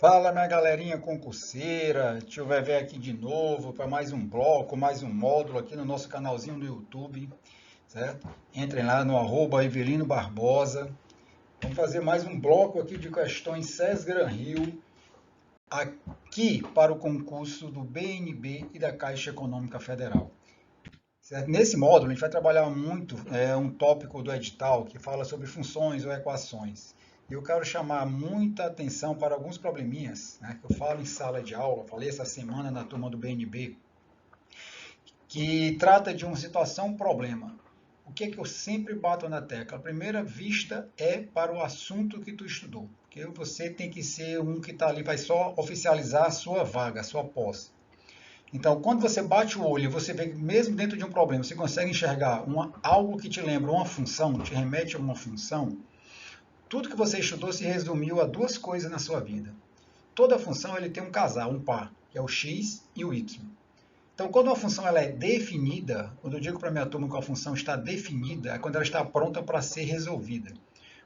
Fala, minha galerinha concurseira, tio Vevé aqui de novo para mais um bloco, mais um módulo aqui no nosso canalzinho no YouTube, certo? Entrem lá no @Evelino Barbosa. Vamos fazer mais um bloco aqui de questões SES Gran Rio, aqui para o concurso do BNB e da Caixa Econômica Federal. Certo? Nesse módulo, a gente vai trabalhar muito um tópico do edital que fala sobre funções ou equações. E eu quero chamar muita atenção para alguns probleminhas, né, que eu falo em sala de aula, falei essa semana na turma do BNB, que trata de uma situação-problema. O que é que eu sempre bato na tecla? A primeira vista é para o assunto que tu estudou, porque você tem que ser um que está ali, vai só oficializar a sua vaga, a sua posse. Então, quando você bate o olho, você vê que mesmo dentro de um problema, você consegue enxergar algo que te lembra uma função, te remete a uma função, tudo que você estudou se resumiu a duas coisas na sua vida. Toda função ele tem um casal, um par, que é o x e o y. Então, quando uma função ela é definida, quando eu digo para a minha turma que a função está definida, é quando ela está pronta para ser resolvida.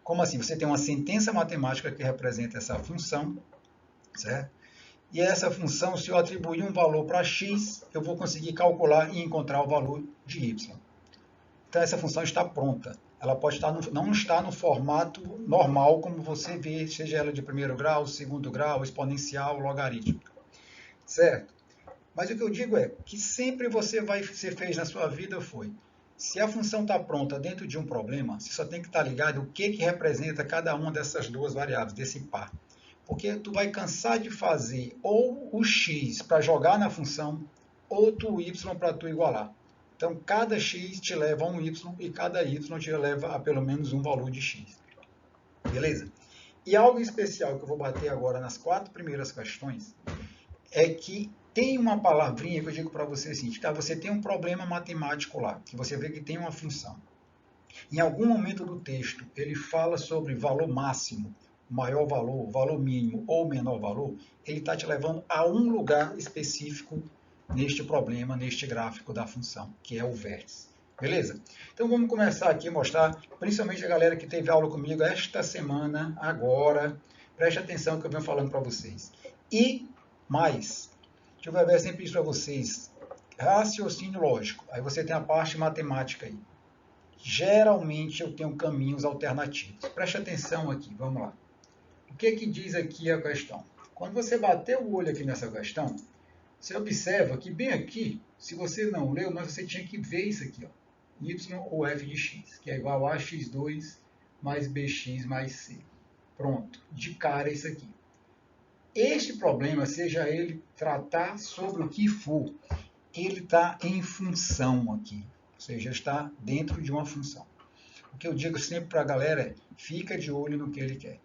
Como assim? Você tem uma sentença matemática que representa essa função, certo? E essa função, se eu atribuir um valor para x, eu vou conseguir calcular e encontrar o valor de y. Então, essa função está pronta. Ela pode estar não está no formato normal, como você vê, seja ela de primeiro grau, segundo grau, exponencial, logarítmica. Certo? Mas o que eu digo é que sempre você fez na sua vida foi, se a função está pronta dentro de um problema, você só tem que estar ligado o que representa cada uma dessas duas variáveis, desse par. Porque tu vai cansar de fazer ou o x para jogar na função, ou o y para tu igualar. Então, cada x te leva a um y e cada y te leva a pelo menos um valor de x. Beleza? E algo especial que eu vou bater agora nas 4 primeiras questões é que tem uma palavrinha que eu digo para você assim, que você tem um problema matemático lá, que você vê que tem uma função. Em algum momento do texto, ele fala sobre valor máximo, maior valor, valor mínimo ou menor valor, ele está te levando a um lugar específico neste problema, neste gráfico da função, que é o vértice. Beleza? Então vamos começar aqui a mostrar, principalmente a galera que teve aula comigo esta semana, agora, preste atenção no que eu venho falando para vocês. E mais, deixa eu ver sempre isso para vocês, raciocínio lógico, aí você tem a parte matemática aí. Geralmente eu tenho caminhos alternativos. Preste atenção aqui, vamos lá. O que diz aqui a questão? Quando você bater o olho aqui nessa questão, você observa que bem aqui, se você não leu, mas você tinha que ver isso aqui, ó, y ou f de x, que é igual a x2 mais bx mais c. Pronto, de cara isso aqui. Este problema, seja ele tratar sobre o que for, ele está em função aqui. Ou seja, está dentro de uma função. O que eu digo sempre para a galera é, fica de olho no que ele quer.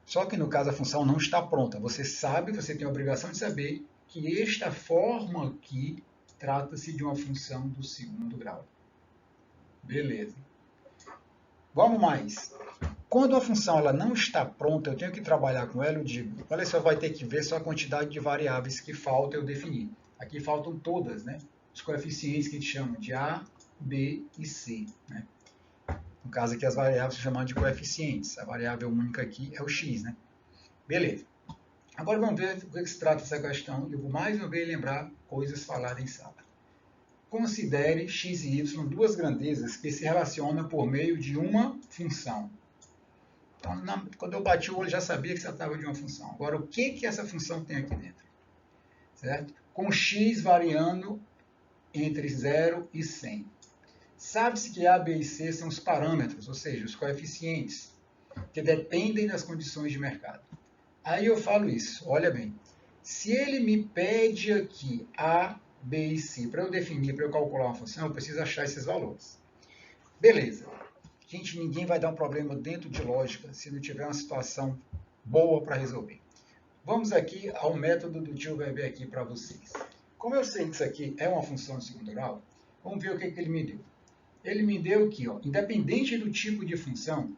Só que no caso a função não está pronta. Você sabe, você tem a obrigação de saber que esta forma aqui trata-se de uma função do segundo grau. Beleza. Vamos mais. Quando a função ela não está pronta, eu tenho que trabalhar com ela, eu digo, olha só, vai ter que ver só a quantidade de variáveis que falta eu definir. Aqui faltam todas, né? Os coeficientes que a gente chama de A, B e C, né? No caso aqui as variáveis se chamam de coeficientes. A variável única aqui é o x, né? Beleza. Agora vamos ver do que se trata essa questão. Eu vou mais uma vez lembrar coisas faladas em sala. Considere x e y duas grandezas que se relacionam por meio de uma função. Então, quando eu bati o olho, já sabia que se tratava de uma função. Agora, o que essa função tem aqui dentro? Certo? Com x variando entre 0 e 100. Sabe-se que A, B e C são os parâmetros, ou seja, os coeficientes, que dependem das condições de mercado. Aí eu falo isso, olha bem. Se ele me pede aqui A, B e C para eu definir, para eu calcular uma função, eu preciso achar esses valores. Beleza. Gente, ninguém vai dar um problema dentro de lógica se não tiver uma situação boa para resolver. Vamos aqui ao método do tio Weber aqui para vocês. Como eu sei que isso aqui é uma função de segundo grau, vamos ver o que ele me deu. Ele me deu aqui, ó, independente do tipo de função,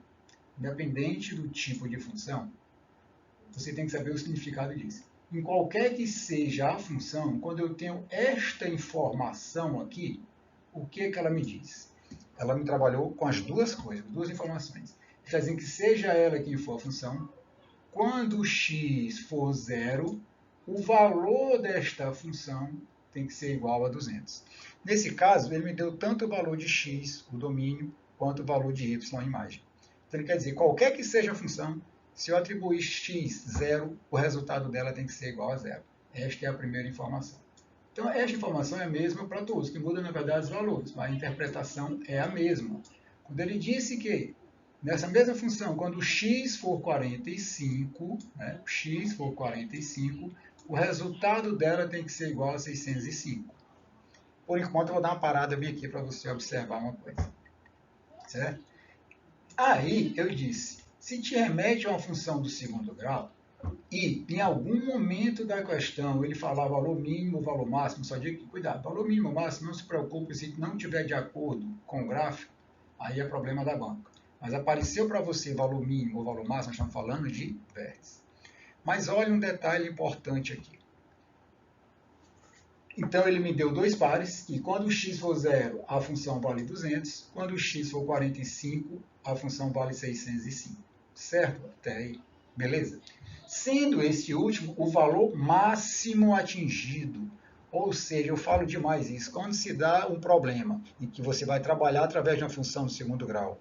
você tem que saber o significado disso. Em qualquer que seja a função, quando eu tenho esta informação aqui, o que ela me diz? Ela me trabalhou com as duas coisas, duas informações. Está dizendo que seja ela quem for a função, quando x for zero, o valor desta função tem que ser igual a 200. Nesse caso, ele me deu tanto o valor de x, o domínio, quanto o valor de y, a imagem. Então, ele quer dizer, qualquer que seja a função, se eu atribuir x zero, o resultado dela tem que ser igual a zero. Esta é a primeira informação. Então, esta informação é a mesma para todos, que muda, na verdade, os valores, mas a interpretação é a mesma. Quando ele disse que, nessa mesma função, quando x for 45, né, x for 45, o resultado dela tem que ser igual a 605. Por enquanto, eu vou dar uma parada bem aqui para você observar uma coisa. Certo? Aí, eu disse, se te remete a uma função do segundo grau, e em algum momento da questão ele falar valor mínimo, valor máximo, só diga que, cuidado, valor mínimo, máximo, não se preocupe, se não estiver de acordo com o gráfico, aí é problema da banca. Mas apareceu para você valor mínimo ou valor máximo, nós estamos falando de vértice. Mas olha um detalhe importante aqui. Então, ele me deu dois pares, e quando x for 0, a função vale 200, quando x for 45, a função vale 605. Certo? Até aí. Beleza? Sendo esse último o valor máximo atingido. Ou seja, eu falo demais isso. Quando se dá um problema em que você vai trabalhar através de uma função do segundo grau,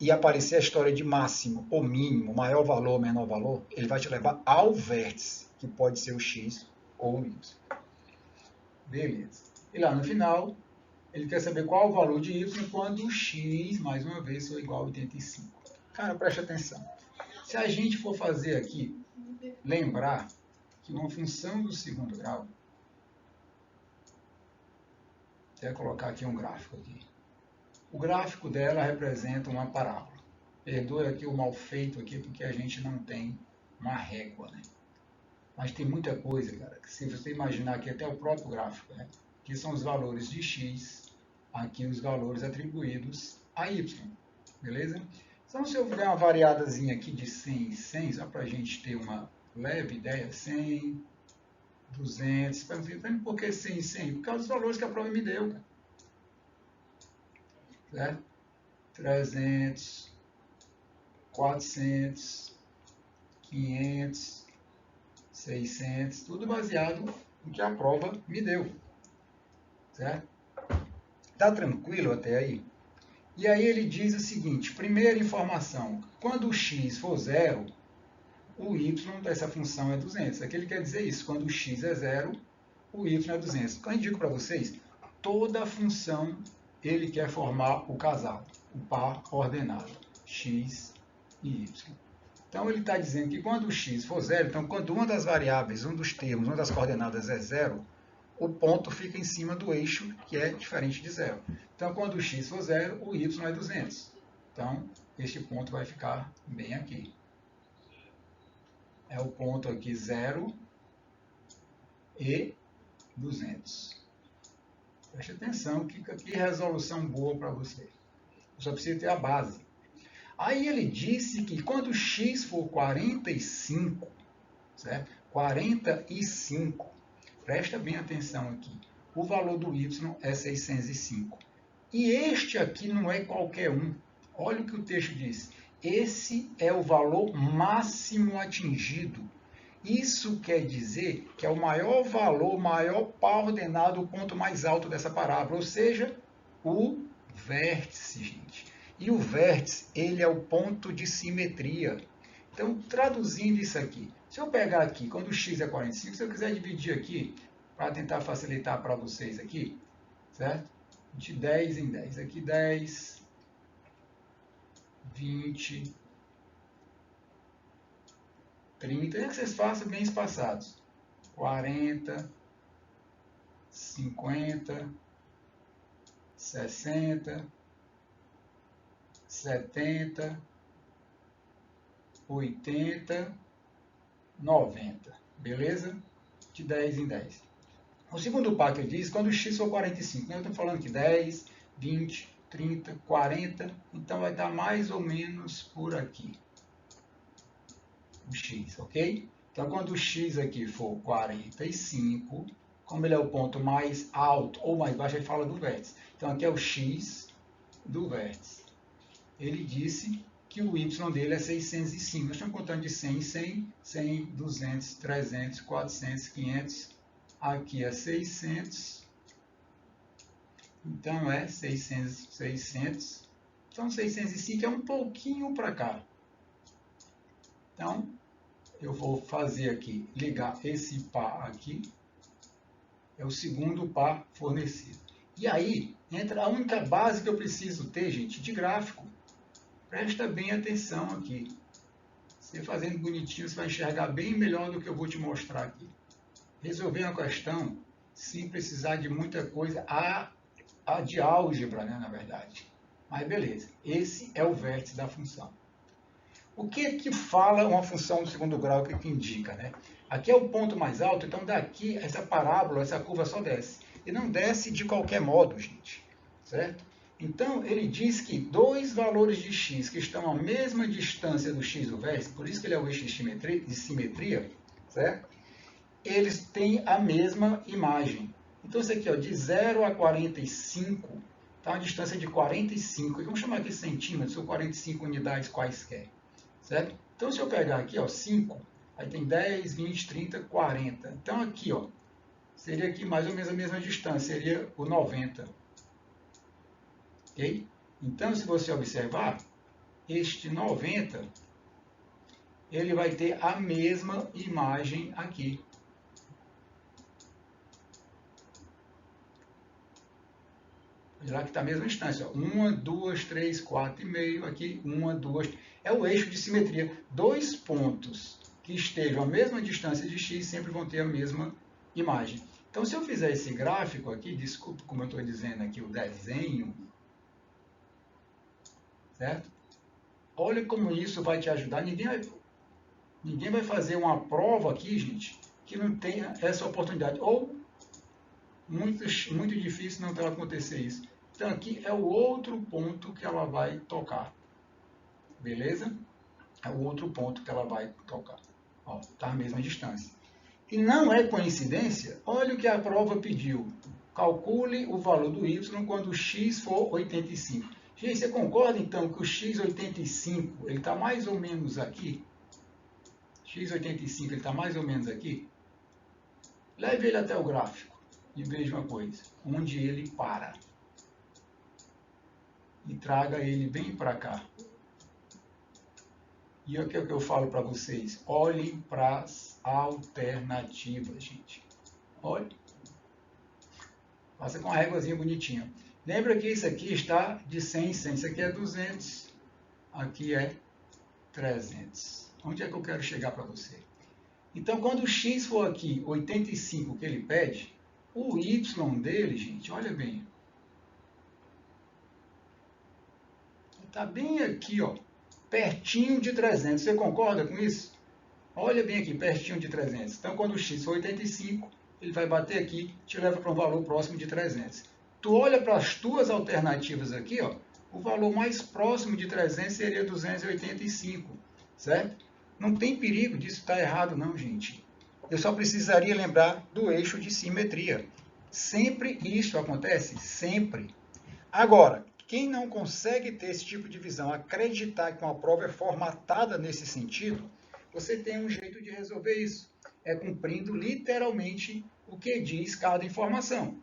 e aparecer a história de máximo ou mínimo, maior valor ou menor valor, ele vai te levar ao vértice, que pode ser o x ou o y. Beleza. E lá no final, ele quer saber qual o valor de y quando o x, mais uma vez, for igual a 85. Cara, preste atenção. Se a gente for fazer aqui, lembrar que uma função do segundo grau, vou colocar aqui um gráfico aqui. O gráfico dela representa uma parábola. Perdoe aqui o mal feito aqui, porque a gente não tem uma régua, né? Mas tem muita coisa, cara, que se você imaginar aqui até o próprio gráfico, né? Aqui são os valores de x, aqui os valores atribuídos a y, beleza? Então, se eu der uma variadazinha aqui de 100 e 100, só para a gente ter uma leve ideia, 100, 200, por que 100 e 100? Por causa dos valores que a prova me deu, cara. Certo? 300, 400, 500, 600, tudo baseado no que a prova me deu. Certo? Tá tranquilo até aí? E aí ele diz o seguinte, primeira informação, quando o x for zero, o y dessa função é 200. Aqui ele quer dizer isso, quando o x é zero, o y é 200. Então eu indico para vocês, toda função ele quer formar o casal, o par ordenado, x e y. Então ele está dizendo que quando o x for zero, então quando uma das variáveis, um dos termos, uma das coordenadas é zero, o ponto fica em cima do eixo, que é diferente de zero. Então, quando o x for zero, o y é 200. Então, este ponto vai ficar bem aqui. É o ponto aqui 0 e 200. Preste atenção, que resolução boa para você. Só precisa ter a base. Aí ele disse que quando x for 45, certo? 45, presta bem atenção aqui. O valor do y é 605. E este aqui não é qualquer um. Olha o que o texto diz. Esse é o valor máximo atingido. Isso quer dizer que é o maior valor, maior par ordenado, o ponto mais alto dessa parábola. Ou seja, o vértice, gente. E o vértice, ele é o ponto de simetria. Então, traduzindo isso aqui, se eu pegar aqui, quando o x é 45, se eu quiser dividir aqui, para tentar facilitar para vocês aqui, certo? De 10 em 10. Aqui 10, 20, 30. É que vocês façam bem espaçados. 40, 50, 60, 70, 80, 90. Beleza? De 10 em 10. O segundo par que ele diz, quando o x for 45, eu estou falando que 10, 20, 30, 40, então vai estar mais ou menos por aqui. O x, ok? Então, quando o x aqui for 45, como ele é o ponto mais alto ou mais baixo, ele fala do vértice. Então, aqui é o x do vértice. Ele disse que o y dele é 605. Nós estamos contando de 100 em 100, 100, 200, 300, 400, 500. Aqui é 600. Então, é 600, 600. Então, 605 é um pouquinho para cá. Então, eu vou fazer aqui, ligar esse par aqui. É o segundo par fornecido. E aí, entra a única base que eu preciso ter, gente, de gráfico. Presta bem atenção aqui. Você fazendo bonitinho, você vai enxergar bem melhor do que eu vou te mostrar aqui. Resolver uma questão sem precisar de muita coisa, de álgebra, né, na verdade. Mas beleza, esse é o vértice da função. O que é que fala uma função do segundo grau, o que indica, né? Aqui é o ponto mais alto, então daqui essa parábola, essa curva só desce. E não desce de qualquer modo, gente, certo? Então, ele diz que dois valores de x que estão à mesma distância do x do vértice, por isso que ele é o eixo de simetria, certo? Eles têm a mesma imagem. Então, isso aqui, ó, de 0 a 45, está uma distância de 45. E vamos chamar aqui centímetros, ou 45 unidades quaisquer, certo? Então, se eu pegar aqui, ó, 5, aí tem 10, 20, 30, 40. Então, aqui, ó, seria aqui mais ou menos a mesma distância, seria o 90. Ok? Então, se você observar, este 90, ele vai ter a mesma imagem aqui. Olha lá que está a mesma distância. 1, 2, 3, 4,5. Aqui, 1, 2. É o eixo de simetria. Dois pontos que estejam à mesma distância de x sempre vão ter a mesma imagem. Então, se eu fizer esse gráfico aqui, desculpe como eu estou dizendo aqui o desenho, certo? Olha como isso vai te ajudar. Ninguém vai fazer uma prova aqui, gente, que não tenha essa oportunidade. Ou muito difícil não vai acontecer isso. Então, aqui é o outro ponto que ela vai tocar. Beleza? É o outro ponto que ela vai tocar. Está à mesma distância. E não é coincidência, olha o que a prova pediu. Calcule o valor do y quando o x for 85. Gente, você concorda então que o x85 ele está mais ou menos aqui? x85 ele está mais ou menos aqui? Leve ele até o gráfico e veja uma coisa, onde ele para. E traga ele bem para cá. E o que eu falo para vocês? Olhem para as alternativas, gente. Olha. Faça com a réguazinha bonitinha. Lembra que isso aqui está de 100 em 100. Isso aqui é 200. Aqui é 300. Onde é que eu quero chegar para você? Então, quando o x for aqui 85 que ele pede, o y dele, gente, olha bem. Está bem aqui, ó. Pertinho de 300. Você concorda com isso? Olha bem aqui, pertinho de 300. Então, quando o x for 85, ele vai bater aqui, te leva para um valor próximo de 300. Tu olha para as tuas alternativas aqui, ó, o valor mais próximo de 300 seria 285, certo? Não tem perigo disso estar errado, não, gente. Eu só precisaria lembrar do eixo de simetria. Sempre isso acontece? Sempre. Agora, quem não consegue ter esse tipo de visão, acreditar que uma prova é formatada nesse sentido, você tem um jeito de resolver isso. É cumprindo literalmente o que diz cada informação.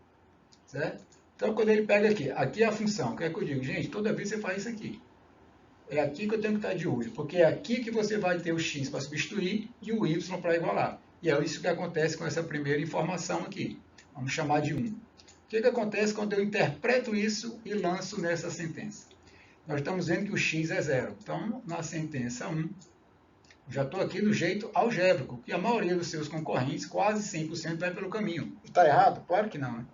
Certo? Então, quando ele pega aqui é a função. O que é que eu digo? Gente, toda vez você faz isso aqui. É aqui que eu tenho que estar de olho, porque é aqui que você vai ter o x para substituir e o y para igualar. E é isso que acontece com essa primeira informação aqui. Vamos chamar de 1. O que acontece quando eu interpreto isso e lanço nessa sentença? Nós estamos vendo que o x é 0. Então, na sentença 1, já estou aqui do jeito algébrico, que a maioria dos seus concorrentes, quase 100%, vai pelo caminho. Está errado? Claro que não, né?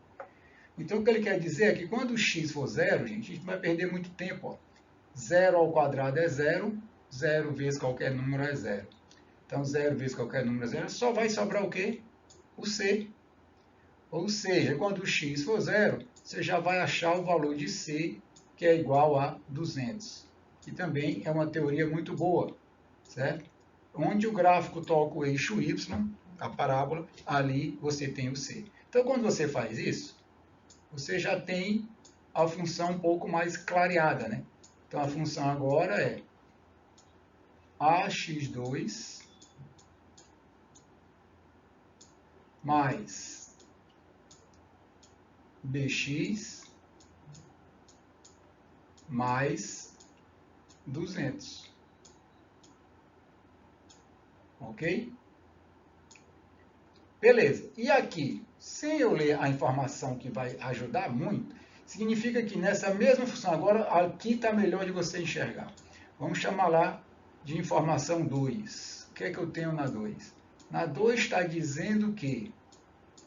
Então, o que ele quer dizer é que quando o x for 0, gente, a gente vai perder muito tempo. Ó. 0 ao quadrado é 0, 0 vezes qualquer número é 0. Então, 0 vezes qualquer número é 0, só vai sobrar o quê? O c. Ou seja, quando o x for 0, você já vai achar o valor de c, que é igual a 200. Que também é uma teoria muito boa, certo? Onde o gráfico toca o eixo y, a parábola, ali você tem o c. Então, quando você faz isso, você já tem a função um pouco mais clareada, né? Então, a função agora é AX2 mais BX mais 200. Ok? Beleza. E aqui, sem eu ler a informação que vai ajudar muito, significa que nessa mesma função agora, aqui está melhor de você enxergar. Vamos chamar lá de informação 2. O que é que eu tenho na 2? Na 2 está dizendo que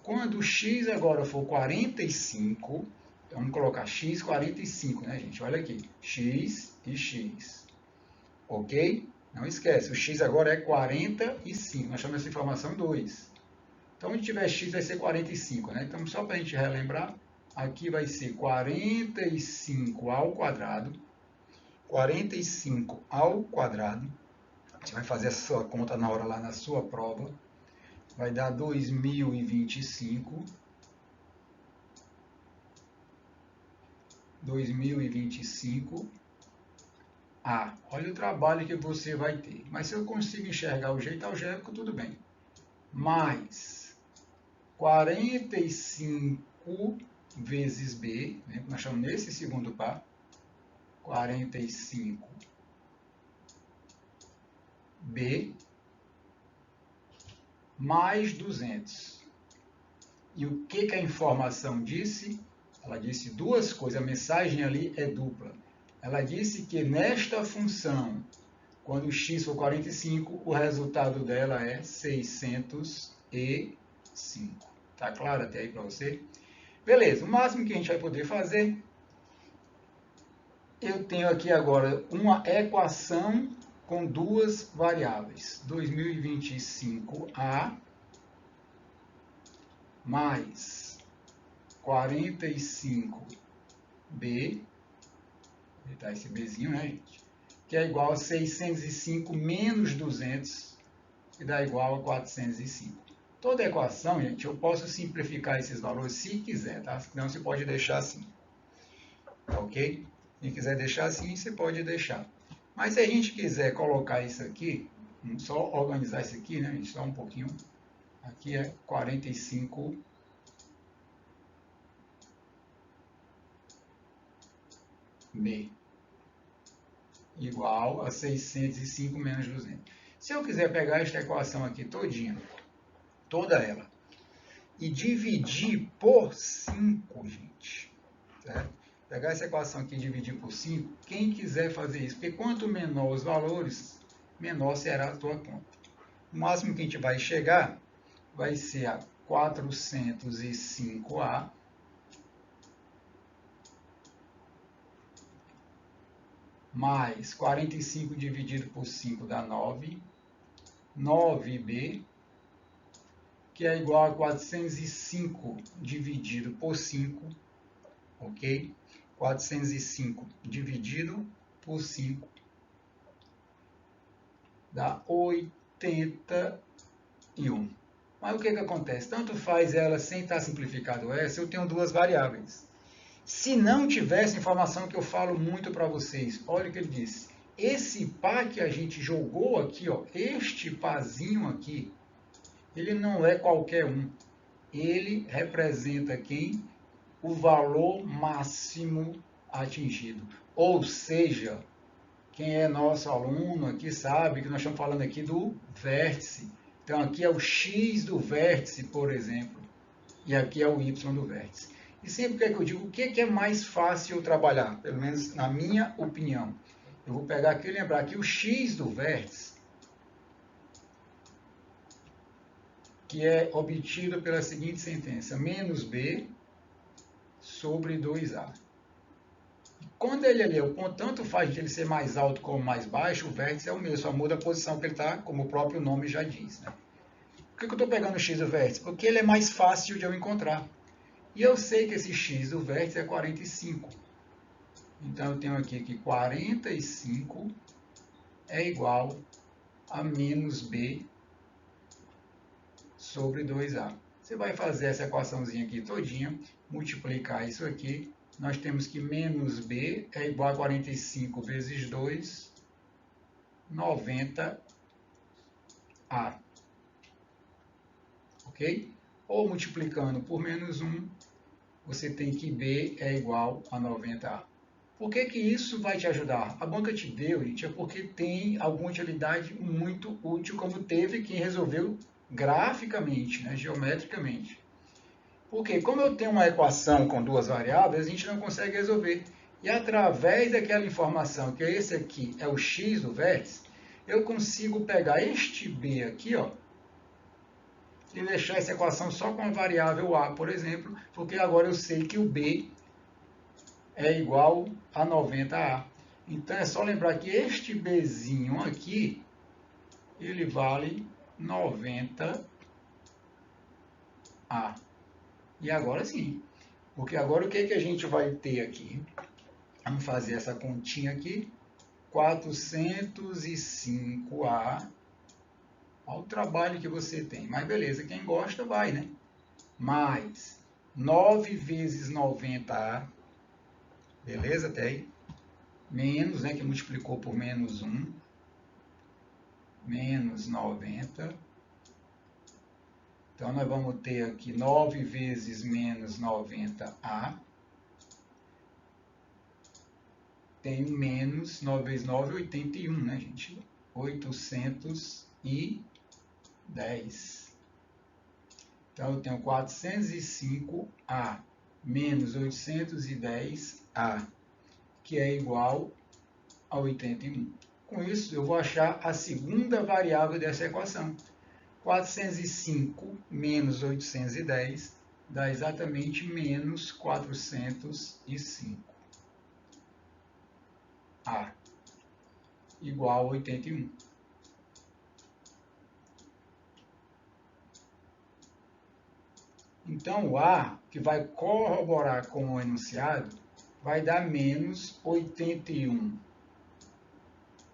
quando x agora for 45, vamos colocar x 45, né, gente? Olha aqui, x e x. Ok? Não esquece, o x agora é 45. Nós chamamos essa informação 2. Então, onde tiver x vai ser 45, né? Então, só para a gente relembrar, aqui vai ser 45 ao quadrado. 45 ao quadrado. Você vai fazer a sua conta na hora lá na sua prova. Vai dar 2025. 2025. Olha o trabalho que você vai ter. Mas se eu consigo enxergar o jeito algébrico, tudo bem. Mais 45 vezes B, né? Nós chamamos nesse segundo par, 45 B mais 200. E o que a informação disse? Ela disse duas coisas, a mensagem ali é dupla. Ela disse que nesta função, quando x for 45, o resultado dela é 605. Tá claro até aí para você? Beleza, o máximo que a gente vai poder fazer, eu tenho aqui agora uma equação com duas variáveis. 2025A mais 45B, vou botar esse Bzinho, né, gente? Que é igual a 605 menos 200, que dá igual a 405. Toda equação, gente, eu posso simplificar esses valores se quiser, tá? Senão você pode deixar assim. Ok? Se quiser deixar assim, você pode deixar. Mas se a gente quiser colocar isso aqui, só organizar isso aqui, né, gente? Só um pouquinho. Aqui é 45 B igual a 605 menos 200. Se eu quiser pegar esta equação aqui todinha, toda ela, e dividir por 5, gente, certo? Pegar essa equação aqui e dividir por 5, quem quiser fazer isso, porque quanto menor os valores, menor será a tua conta. O máximo que a gente vai chegar vai ser a 405A mais 45 dividido por 5 dá 9, 9B, que é igual a 405 dividido por 5, ok? 405 dividido por 5 dá 81. Mas o que acontece? Tanto faz ela sem estar simplificado essa, eu tenho duas variáveis. Se não tivesse informação que eu falo muito para vocês, olha o que ele disse. Esse par que a gente jogou aqui, ó, este parzinho aqui, ele não é qualquer um. Ele representa quem? O valor máximo atingido. Ou seja, quem é nosso aluno aqui sabe que nós estamos falando aqui do vértice. Então aqui é o x do vértice, por exemplo, e aqui é o y do vértice. E sempre que eu digo o que é mais fácil eu trabalhar, pelo menos na minha opinião, eu vou pegar aqui e lembrar que o x do vértice, que é obtido pela seguinte sentença, menos b sobre 2a. E quando ele ali, o ponto tanto faz de ele ser mais alto como mais baixo, o vértice é o mesmo, só muda a posição que ele está, como o próprio nome já diz. Né? Por que eu estou pegando o x do vértice? Porque ele é mais fácil de eu encontrar. E eu sei que esse x do vértice é 45. Então, eu tenho aqui que 45 é igual a menos b sobre 2a. Você vai fazer essa equaçãozinha aqui todinha, multiplicar isso aqui. Nós temos que menos b é igual a 45 vezes 2 90A. Ok? Ou multiplicando por menos 1, você tem que B é igual a 90A. Por que que isso vai te ajudar? A banca te deu, gente, é porque tem alguma utilidade muito útil, como teve quem resolveu graficamente, né, geometricamente. Porque como eu tenho uma equação com duas variáveis, a gente não consegue resolver. E através daquela informação, que esse aqui é o x do vértice, eu consigo pegar este b aqui, ó, e deixar essa equação só com a variável a, por exemplo, porque agora eu sei que o b é igual a 90a. Então é só lembrar que este bzinho aqui, ele vale 90a. E agora sim, porque agora o que, que a gente vai ter aqui? Vamos fazer essa continha aqui. 405A. Olha o trabalho que você tem. Mas beleza, quem gosta vai, né? Mais 9 vezes 90A. Beleza até aí? Menos, né? Que multiplicou por menos 1. Menos 90. Então, nós vamos ter aqui 9 vezes menos 90A. Tem menos 9 vezes 9, 81, né, gente? 810. Então, eu tenho 405A menos 810A, que é igual a 81. Com isso, eu vou achar a segunda variável dessa equação. 405 menos 810 dá exatamente menos 405. A igual a 81. Então, o A, que vai corroborar com o enunciado, vai dar menos 81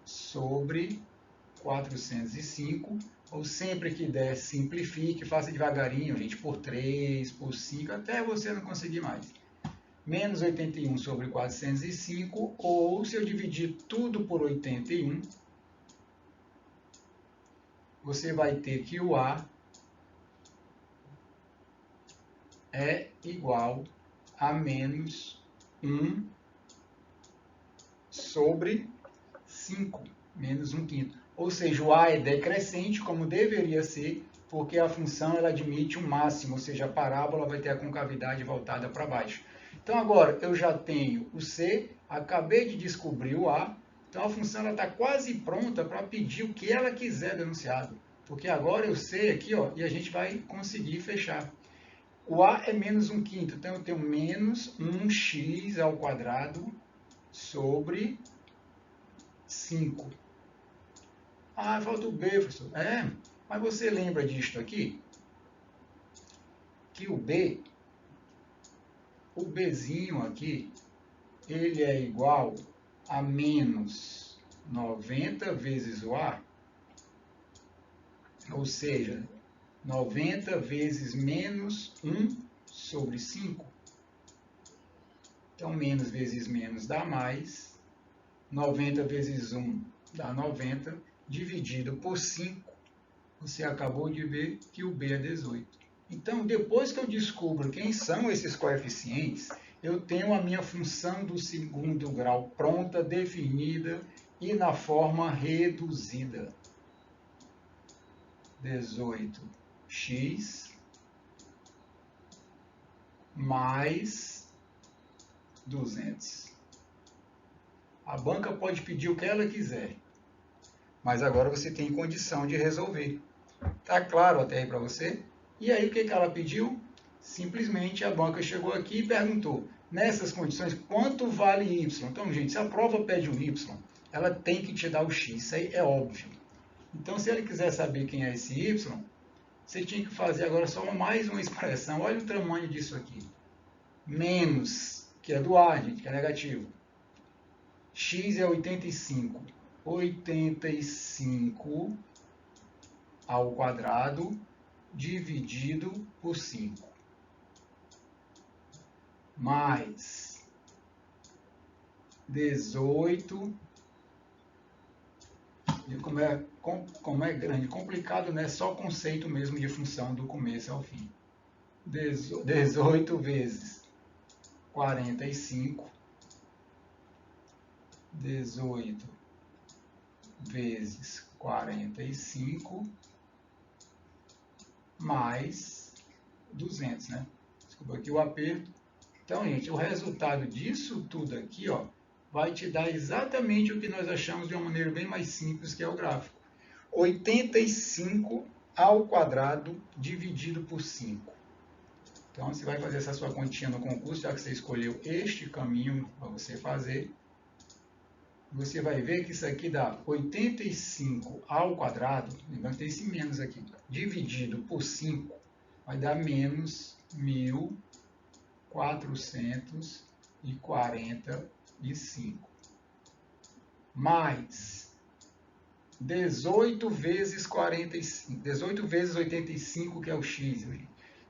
sobre 405, ou sempre que der, simplifique, faça devagarinho, gente, por 3, por 5, até você não conseguir mais. Menos 81 sobre 405, ou se eu dividir tudo por 81, você vai ter que o A é igual a menos 1 sobre 5, menos 1/5. Ou seja, o A é decrescente, como deveria ser, porque a função ela admite um máximo, ou seja, a parábola vai ter a concavidade voltada para baixo. Então agora eu já tenho o C, acabei de descobrir o A, então a função está quase pronta para pedir o que ela quiser do enunciado. Porque agora eu sei aqui, ó, e a gente vai conseguir fechar. O A é menos 1/5, então eu tenho menos 1x ao quadrado sobre 5. Ah, falta o B, professor. É, mas você lembra disto aqui? Que o Bzinho aqui, ele é igual a menos 90 vezes o A, ou seja, 90 vezes menos 1 sobre 5. Então, menos vezes menos dá mais. 90 vezes 1 dá 90, dividido por 5. Você acabou de ver que o B é 18. Então, depois que eu descubro quem são esses coeficientes, eu tenho a minha função do segundo grau pronta, definida e na forma reduzida. 18x mais 200. A banca pode pedir o que ela quiser, mas agora você tem condição de resolver. Tá claro até aí para você? E aí o que ela pediu? Simplesmente a banca chegou aqui e perguntou, nessas condições, quanto vale y? Então, gente, se a prova pede um y, ela tem que te dar o x, isso aí é óbvio. Então, se ele quiser saber quem é esse y, você tinha que fazer agora só mais uma expressão. Olha o tamanho disso aqui. Menos, que é do A, gente, que é negativo. X é 85. 85 ao quadrado dividido por 5. Mais 18 E como é grande, complicado, né? Só o conceito mesmo de função do começo ao fim. 18 vezes 45. 18 vezes 45 mais 200, né? Desculpa aqui o aperto. Então, gente, o resultado disso tudo aqui, ó, vai te dar exatamente o que nós achamos de uma maneira bem mais simples, que é o gráfico. 85 ao quadrado dividido por 5. Então, você vai fazer essa sua continha no concurso, já que você escolheu este caminho para você fazer. Você vai ver que isso aqui dá 85 ao quadrado, lembrando que tem esse menos aqui, dividido por 5, vai dar menos 1.445. Mais 18 vezes 45, 18 vezes 85, que é o x.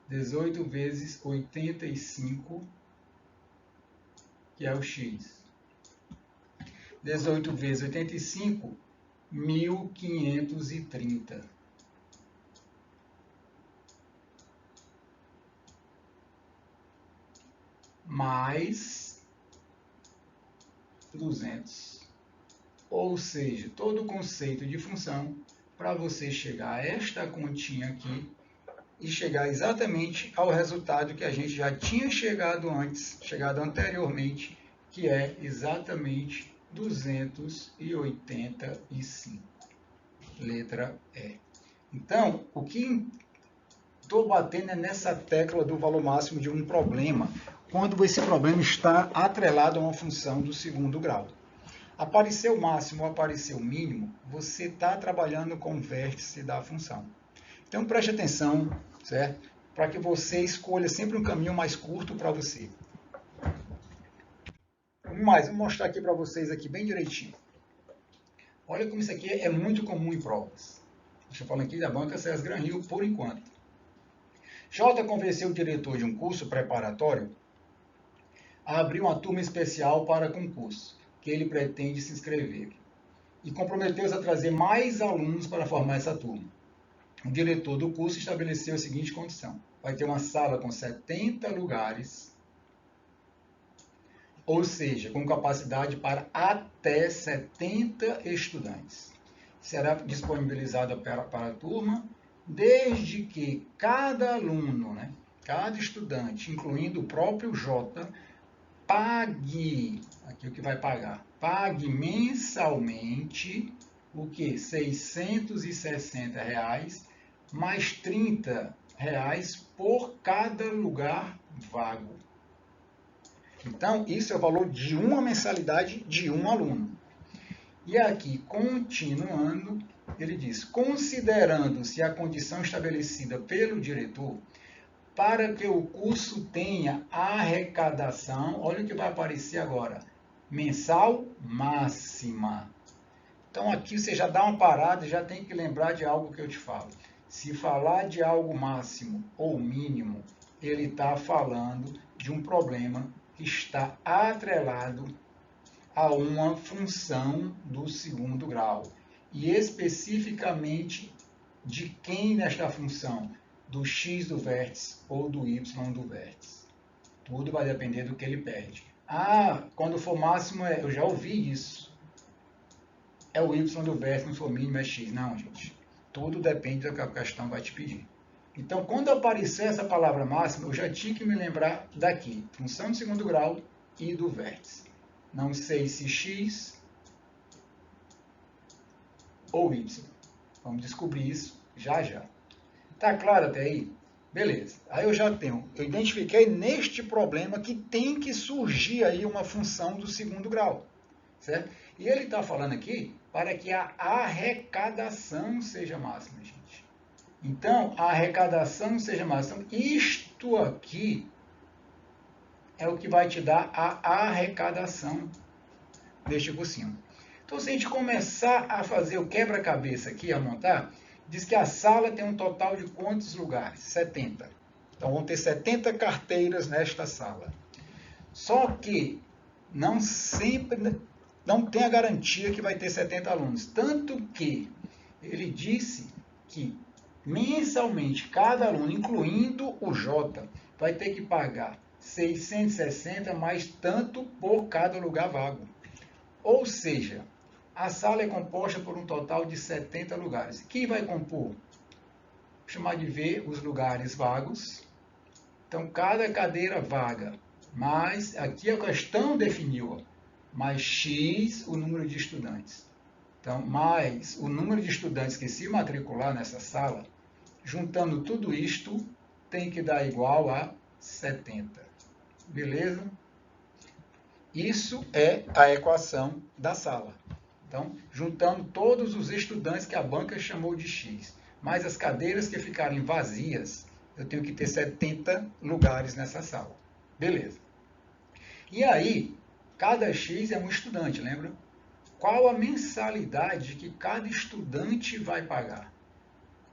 18 vezes 85, que é o x. 18 vezes 85, 1.530. Mais 200. Ou seja, todo o conceito de função para você chegar a esta continha aqui e chegar exatamente ao resultado que a gente já tinha chegado anteriormente, que é exatamente 285. Letra E. Então, o que estou batendo é nessa tecla do valor máximo de um problema, quando esse problema está atrelado a uma função do segundo grau. Apareceu o máximo ou apareceu o mínimo, você está trabalhando com o vértice da função. Então, preste atenção, certo? Para que você escolha sempre um caminho mais curto para você. Vou mostrar aqui para vocês aqui bem direitinho. Olha como isso aqui é muito comum em provas. Estou falando aqui da banca César Granil por enquanto. J convenceu o diretor de um curso preparatório a abrir uma turma especial para concurso, que ele pretende se inscrever, e comprometeu-se a trazer mais alunos para formar essa turma. O diretor do curso estabeleceu a seguinte condição: vai ter uma sala com 70 lugares, ou seja, com capacidade para até 70 estudantes. Será disponibilizada para a turma, desde que cada aluno, né, cada estudante, incluindo o próprio J, pague, aqui o que vai pagar, pague mensalmente o que? R$ 660 mais R$ 30 por cada lugar vago. Então, isso é o valor de uma mensalidade de um aluno. E aqui, continuando, ele diz: considerando-se a condição estabelecida pelo diretor para que o curso tenha arrecadação, olha o que vai aparecer agora, mensal máxima. Então, aqui você já dá uma parada e já tem que lembrar de algo que eu te falo. Se falar de algo máximo ou mínimo, ele está falando de um problema que está atrelado a uma função do segundo grau. E especificamente de quem nesta função? Do x do vértice ou do y do vértice. Tudo vai depender do que ele pede. Ah, quando for máximo, eu já ouvi isso. É o y do vértice, não for mínimo, é x. Não, gente. Tudo depende do que a questão vai te pedir. Então, quando aparecer essa palavra máxima, eu já tinha que me lembrar daqui. Função de segundo grau e do vértice. Não sei se x ou y. Vamos descobrir isso já já. Tá claro até aí? Beleza. Aí eu identifiquei neste problema que tem que surgir aí uma função do segundo grau. Certo? E ele está falando aqui para que a arrecadação seja máxima, gente. Então, a arrecadação seja máxima. Isto aqui é o que vai te dar a arrecadação deste cursinho. Então, se a gente começar a fazer o quebra-cabeça aqui, a montar, diz que a sala tem um total de quantos lugares? 70. Então, vão ter 70 carteiras nesta sala. Só que não sempre não tem a garantia que vai ter 70 alunos. Tanto que ele disse que mensalmente cada aluno, incluindo o J, vai ter que pagar 660 mais tanto por cada lugar vago. Ou seja, a sala é composta por um total de 70 lugares. Quem vai compor? Vou chamar de V os lugares vagos. Então, cada cadeira vaga, mais, aqui a questão definiu, mais X o número de estudantes. Então, mais o número de estudantes que se matricular nessa sala, juntando tudo isto, tem que dar igual a 70. Beleza? Isso é a equação da sala. Então, juntando todos os estudantes que a banca chamou de X, mais as cadeiras que ficarem vazias, eu tenho que ter 70 lugares nessa sala. Beleza. E aí, cada X é um estudante, lembra? Qual a mensalidade que cada estudante vai pagar?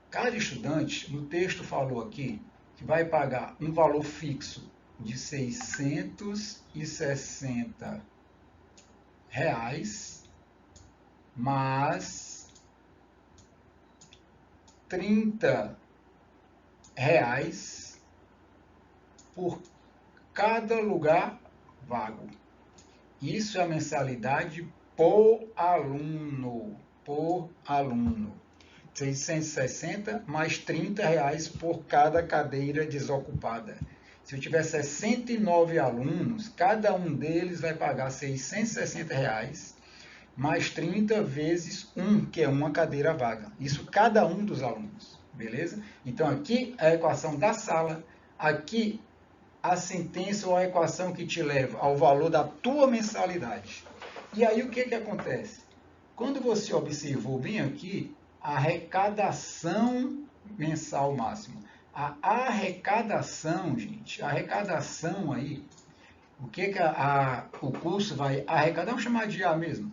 Cada estudante, no texto falou aqui, que vai pagar um valor fixo de R$660, mais R$30 por cada lugar vago. Isso é a mensalidade por aluno. Por aluno. 660 mais R$30 por cada cadeira desocupada. Se eu tiver 69 alunos, cada um deles vai pagar R$660 mais 30 vezes 1, que é uma cadeira vaga. Isso cada um dos alunos, beleza? Então, aqui é a equação da sala, aqui a sentença ou a equação que te leva ao valor da tua mensalidade. E aí, o que acontece? Quando você observou bem aqui, a arrecadação mensal máxima. A arrecadação, gente, a arrecadação aí, o que o curso vai arrecadar? Vamos chamar de A mesmo.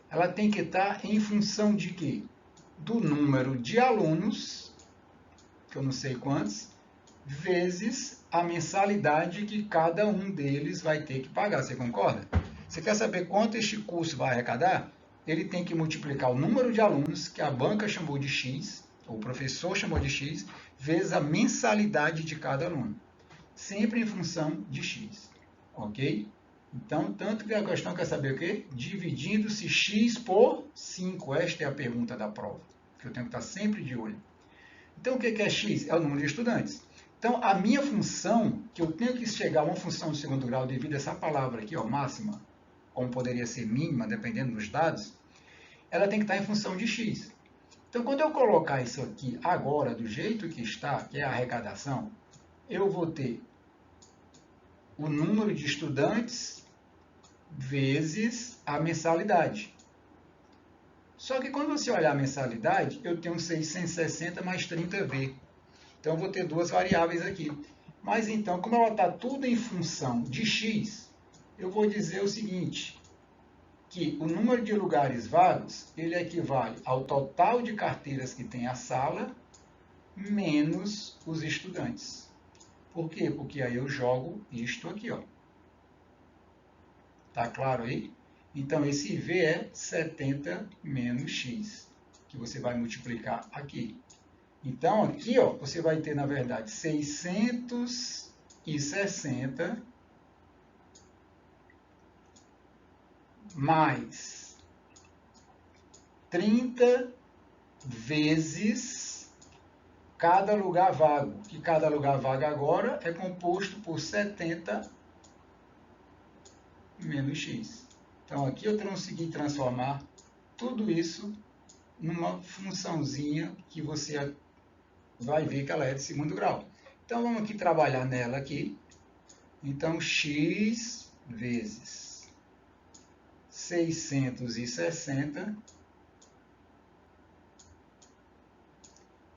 Ela tem que estar em função de quê? Do número de alunos, que eu não sei quantos, vezes a mensalidade que cada um deles vai ter que pagar. Você concorda? Você quer saber quanto este curso vai arrecadar? Ele tem que multiplicar o número de alunos, que a banca chamou de X, ou o professor chamou de X, vezes a mensalidade de cada aluno. Sempre em função de X. Ok? Então, tanto que a questão quer saber o quê? Dividindo-se x por 5. Esta é a pergunta da prova, que eu tenho que estar sempre de olho. Então, o que é x? É o número de estudantes. Então, a minha função, que eu tenho que chegar a uma função de segundo grau devido a essa palavra aqui, ó, máxima, como poderia ser mínima, dependendo dos dados, ela tem que estar em função de x. Então, quando eu colocar isso aqui agora, do jeito que está, que é a arrecadação, eu vou ter o número de estudantes vezes a mensalidade. Só que quando você olhar a mensalidade, eu tenho 660 mais 30V. Então, eu vou ter duas variáveis aqui. Mas, então, como ela está tudo em função de x, eu vou dizer o seguinte, que o número de lugares vagos, ele equivale ao total de carteiras que tem a sala, menos os estudantes. Por quê? Porque aí eu jogo isto aqui, ó. Tá claro aí? Então, esse V é 70 menos x, que você vai multiplicar aqui. Então, aqui, ó, você vai ter, na verdade, 660 mais 30 vezes cada lugar vago, que cada lugar vago agora é composto por 70 menos x. Então, aqui eu consegui transformar tudo isso numa funçãozinha que você vai ver que ela é de segundo grau. Então, vamos aqui trabalhar nela aqui. Então, x vezes 660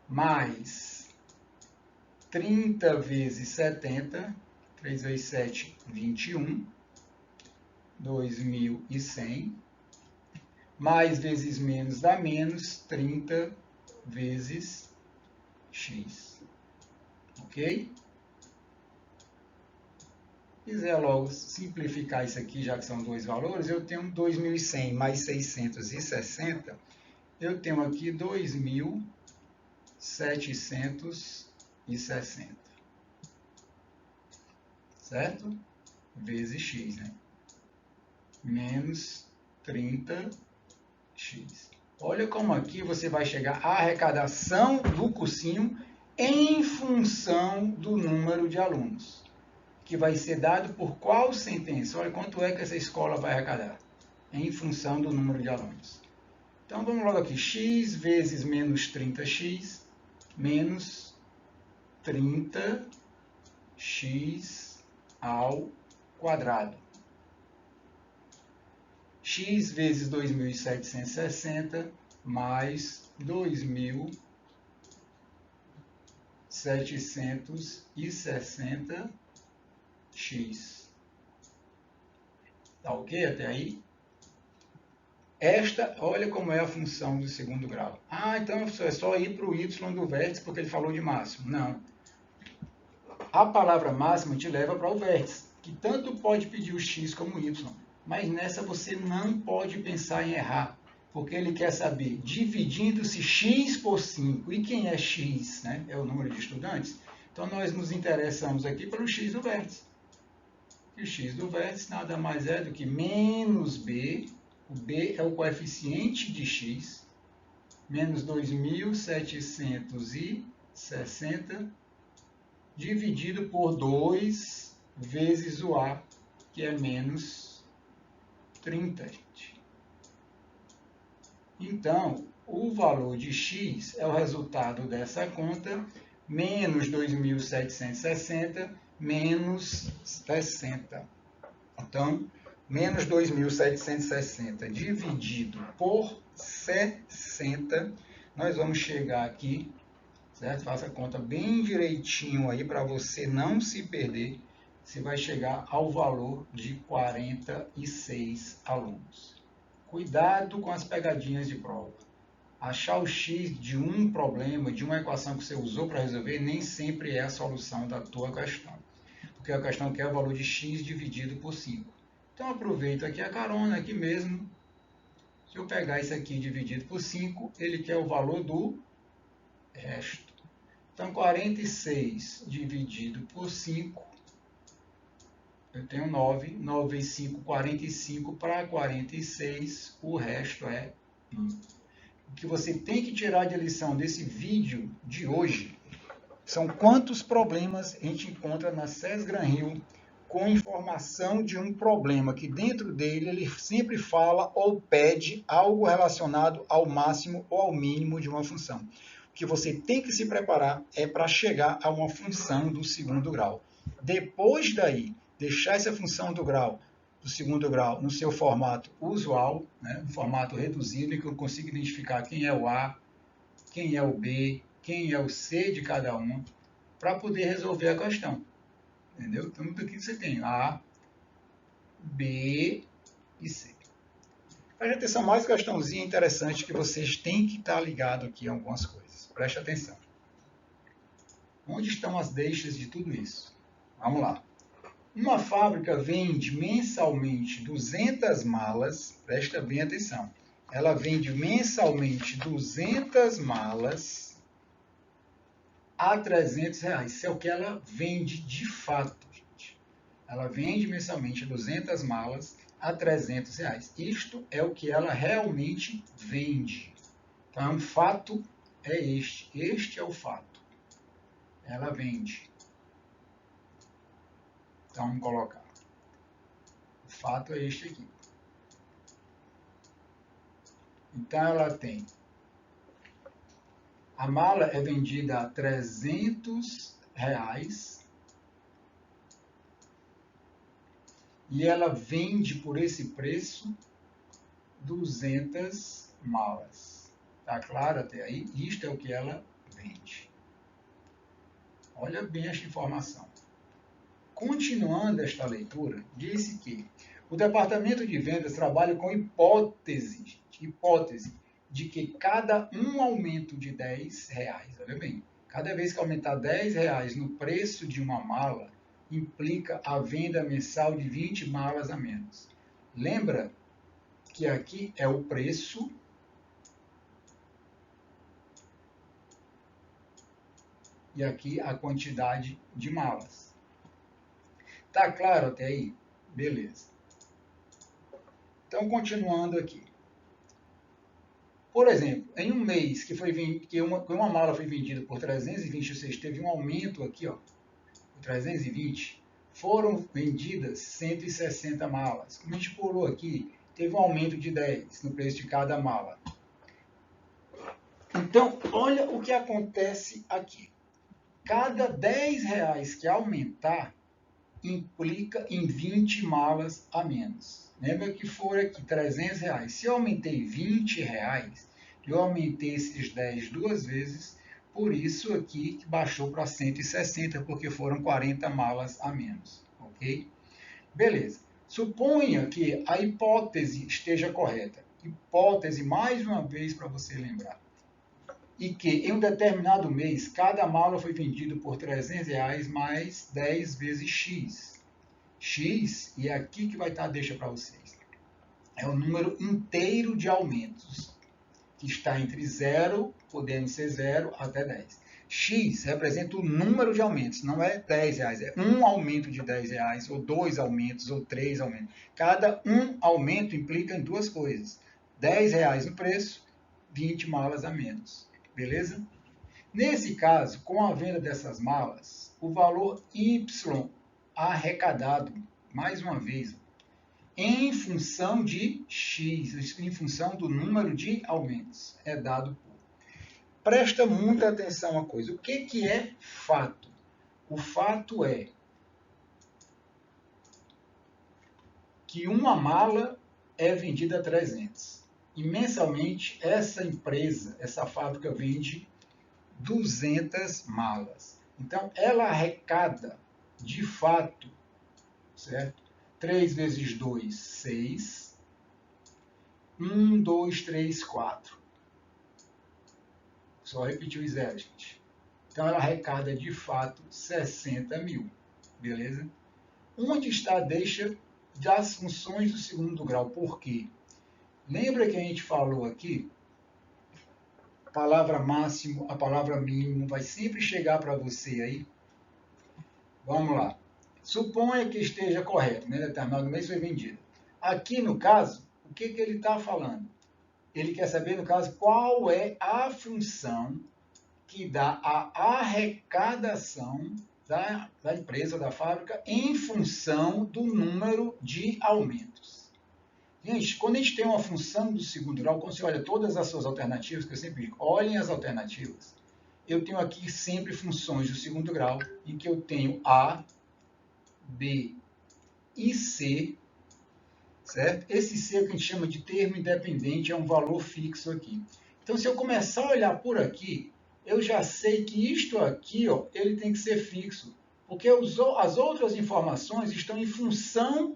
mais 30 vezes 70, 3 vezes 7, 21, 2.100, mais vezes menos dá menos, 30 vezes x. Ok? quiser logo simplificar isso aqui, já que são dois valores, eu tenho 2.100 mais 660, eu tenho aqui 2.760, certo? Vezes x, né? Menos 30x. Olha como aqui você vai chegar à arrecadação do cursinho em função do número de alunos, que vai ser dado por qual sentença? Olha quanto é que essa escola vai arrecadar, em função do número de alunos. Então vamos logo aqui, x vezes menos 30x, menos 30x ao quadrado. X vezes 2.760 mais 2.760x. Tá ok até aí? Esta, olha como é a função do segundo grau. Ah, então é só ir para o y do vértice porque ele falou de máximo. Não. A palavra máxima te leva para o vértice, que tanto pode pedir o x como o y. Mas nessa você não pode pensar em errar, porque ele quer saber, dividindo-se x por 5, e quem é x? Né? É o número de estudantes. Então nós nos interessamos aqui pelo x do vértice. E o x do vértice nada mais é do que menos b, o b é o coeficiente de x, menos 2.760, dividido por 2 vezes o a, que é menos 30, gente. Então, o valor de x é o resultado dessa conta, menos 2.760, menos 60. Então, menos 2.760 dividido por 60, nós vamos chegar aqui, certo? Faça a conta bem direitinho aí para você não se perder. Você vai chegar ao valor de 46 alunos. Cuidado com as pegadinhas de prova. Achar o x de um problema, de uma equação que você usou para resolver, nem sempre é a solução da tua questão. Porque a questão quer o valor de x dividido por 5. Então, aproveito aqui a carona, aqui mesmo. Se eu pegar isso aqui dividido por 5, ele quer o valor do resto. Então, 46 dividido por 5, eu tenho 9. 9 vezes 5, 45. Para 46, o resto é 1. O que você tem que tirar de lição desse vídeo de hoje são quantos problemas a gente encontra na SES Gran Rio com informação de um problema que dentro dele ele sempre fala ou pede algo relacionado ao máximo ou ao mínimo de uma função. O que você tem que se preparar é para chegar a uma função do segundo grau. Depois daí, deixar essa função do segundo grau no seu formato usual, né, um formato reduzido, em que eu consigo identificar quem é o A, quem é o B, quem é o C de cada um, para poder resolver a questão. Entendeu? Então, aqui você tem A, B e C. Preste atenção, mais questãozinha interessante que vocês têm que estar ligados aqui em algumas coisas. Preste atenção. Onde estão as deixas de tudo isso? Vamos lá. Uma fábrica vende mensalmente 200 malas, presta bem atenção, ela vende mensalmente 200 malas a R$300. Isso é o que ela vende de fato, gente. Ela vende mensalmente 200 malas a R$300. Isto é o que ela realmente vende. Então, o fato é este. Este é o fato. Ela vende. Então, vamos colocar. O fato é este aqui. Então, ela tem. A mala é vendida a R$300 e ela vende por esse preço 200 malas. Tá claro até aí? Isto é o que ela vende. Olha bem esta informação. Continuando esta leitura, disse que o departamento de vendas trabalha com hipótese de que cada um aumento de R$10, olha bem, cada vez que aumentar R$10 no preço de uma mala, implica a venda mensal de 20 malas a menos. Lembra que aqui é o preço e aqui a quantidade de malas. Tá claro até aí? Beleza. Então, continuando aqui. Por exemplo, em um mês que uma mala foi vendida por 320, ou seja, teve um aumento aqui, ó, 320, foram vendidas 160 malas. Como a gente pulou aqui, teve um aumento de 10 no preço de cada mala. Então, olha o que acontece aqui. Cada 10 reais que aumentar, implica em 20 malas a menos. Lembra que for aqui 300 reais. Se eu aumentei 20 reais, eu aumentei esses 10 duas vezes, por isso aqui que baixou para 160, porque foram 40 malas a menos. Ok? Beleza. Suponha que a hipótese esteja correta. Hipótese, mais uma vez, para você lembrar. E que em um determinado mês, cada mala foi vendida por 300 reais mais 10 vezes X. X, e é aqui que vai estar a deixa para vocês, é o número inteiro de aumentos, que está entre 0, podendo ser 0, até 10. X representa o número de aumentos, não é 10 reais, é um aumento de 10 reais, ou 2 aumentos, ou 3 aumentos. Cada um aumento implica em duas coisas, 10 reais no preço, 20 malas a menos. Beleza? Nesse caso, com a venda dessas malas, o valor Y arrecadado, mais uma vez, em função de X, em função do número de aumentos, é dado por. Presta muita atenção a uma coisa. O que é fato? O fato é que uma mala é vendida a 300. E mensalmente, essa empresa, essa fábrica vende 200 malas. Então, ela arrecada, de fato, certo? 3 vezes 2, 6. 1, 2, 3, 4. Só repetir os zeros, gente. Então, ela arrecada, de fato, 60 mil. Beleza? Onde está a deixa das funções do segundo grau? Por quê? Lembra que a gente falou aqui? A palavra máximo, a palavra mínimo vai sempre chegar para você aí. Vamos lá. Suponha que esteja correto, né? Determinado mês foi vendido. Aqui, no caso, o que ele está falando? Ele quer saber, no caso, qual é a função que dá a arrecadação da empresa, da fábrica, em função do número de aumentos. Gente, quando a gente tem uma função do segundo grau, quando você olha todas as suas alternativas, que eu sempre digo, olhem as alternativas, eu tenho aqui sempre funções do segundo grau, em que eu tenho A, B e C, certo? Esse C é o que a gente chama de termo independente, é um valor fixo aqui. Então, se eu começar a olhar por aqui, eu já sei que isto aqui, ó, ele tem que ser fixo, porque as outras informações estão em função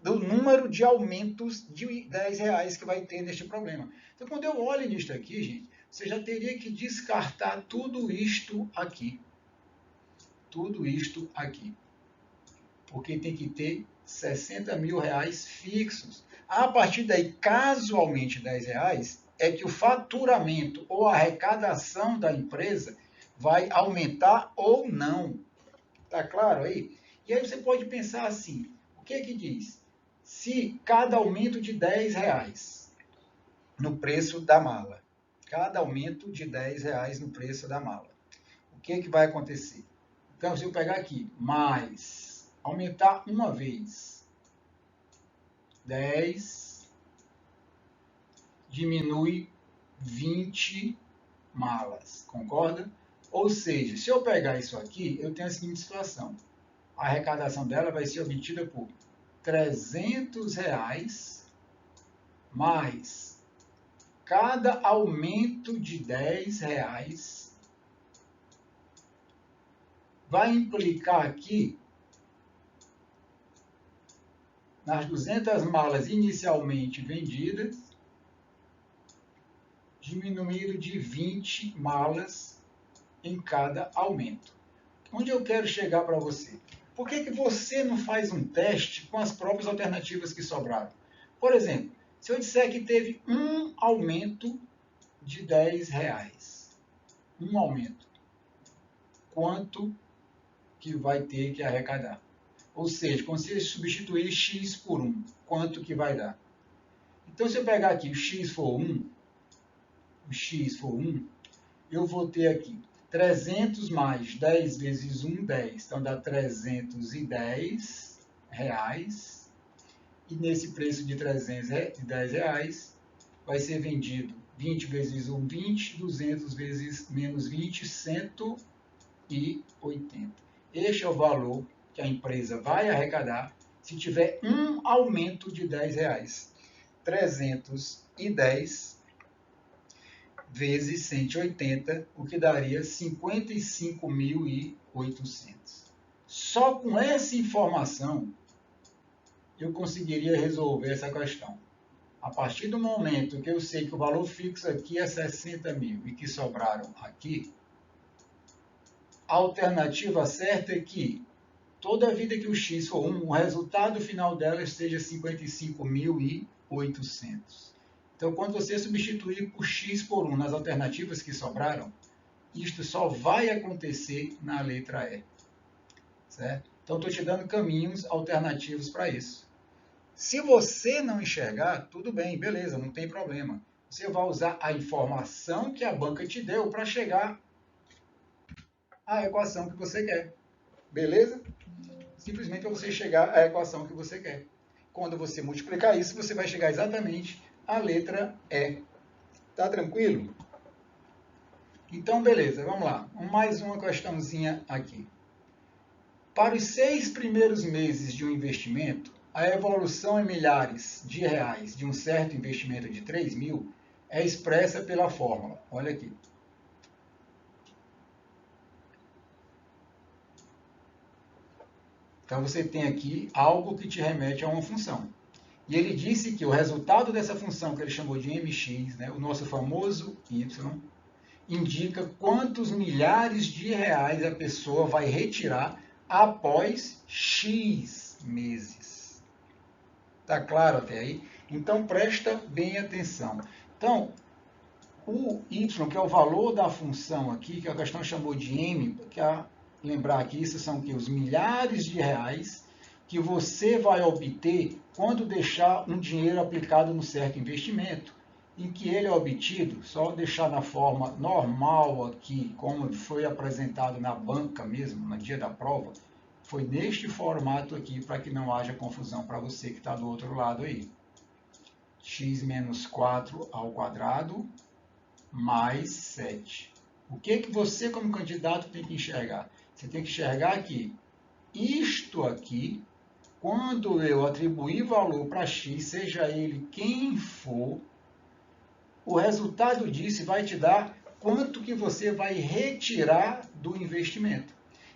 do número de aumentos de 10 reais que vai ter neste problema. Então, quando eu olho nisto aqui, gente, você já teria que descartar tudo isto aqui. Tudo isto aqui. Porque tem que ter 60 mil reais fixos. A partir daí, casualmente 10 reais, é que o faturamento ou a arrecadação da empresa vai aumentar ou não. Tá claro aí? E aí você pode pensar assim, o que diz? Se cada aumento de 10 reais no preço da mala, cada aumento de 10 reais no preço da mala, o que vai acontecer? Então, se eu pegar aqui, mais, aumentar uma vez, 10, diminui 20 malas, concorda? Ou seja, se eu pegar isso aqui, eu tenho a seguinte situação. A arrecadação dela vai ser obtida por 300 reais mais cada aumento de 10 reais vai implicar aqui nas 200 malas inicialmente vendidas, diminuído de 20 malas em cada aumento. Onde eu quero chegar para você? Por que você não faz um teste com as próprias alternativas que sobraram? Por exemplo, se eu disser que teve um aumento de R$10, um aumento, quanto que vai ter que arrecadar? Ou seja, quando você substituir x por 1, quanto que vai dar? Então, se eu pegar aqui o x for 1, eu vou ter aqui 300 mais 10 vezes 1, 10. Então, dá R$310. E nesse preço de R$310, vai ser vendido 20 vezes 1, 20. 200 vezes menos 20, 180. Este é o valor que a empresa vai arrecadar se tiver um aumento de R$10. 310 vezes 180, o que daria 55.800. Só com essa informação eu conseguiria resolver essa questão. A partir do momento que eu sei que o valor fixo aqui é 60 mil e que sobraram aqui, a alternativa certa é que toda vida que o x for 1, o resultado final dela esteja 55.800. Então, quando você substituir por x por 1 nas alternativas que sobraram, isto só vai acontecer na letra E. Certo? Então, estou te dando caminhos alternativos para isso. Se você não enxergar, tudo bem, beleza, não tem problema. Você vai usar a informação que a banca te deu para chegar à equação que você quer. Beleza? Simplesmente para você chegar à equação que você quer. Quando você multiplicar isso, você vai chegar exatamente à letra E. Tá tranquilo? Então, beleza, vamos lá. Mais uma questãozinha aqui. Para os 6 primeiros meses de um investimento, a evolução em milhares de reais de um certo investimento de 3 mil é expressa pela fórmula. Olha aqui. Então, você tem aqui algo que te remete a uma função. E ele disse que o resultado dessa função, que ele chamou de mx, né, o nosso famoso y, indica quantos milhares de reais a pessoa vai retirar após x meses. Tá claro até aí? Então, presta bem atenção. Então, o y, que é o valor da função aqui, que a questão chamou de m, porque lembrar que isso são que os milhares de reais que você vai obter quando deixar um dinheiro aplicado no certo investimento. Em que ele é obtido, só deixar na forma normal aqui, como foi apresentado na banca mesmo, no dia da prova, foi neste formato aqui, para que não haja confusão para você que está do outro lado aí. X menos 4 ao quadrado mais 7. O que você, como candidato, tem que enxergar? Você tem que enxergar aqui. Isto aqui, quando eu atribuir valor para x, seja ele quem for, o resultado disso vai te dar quanto que você vai retirar do investimento.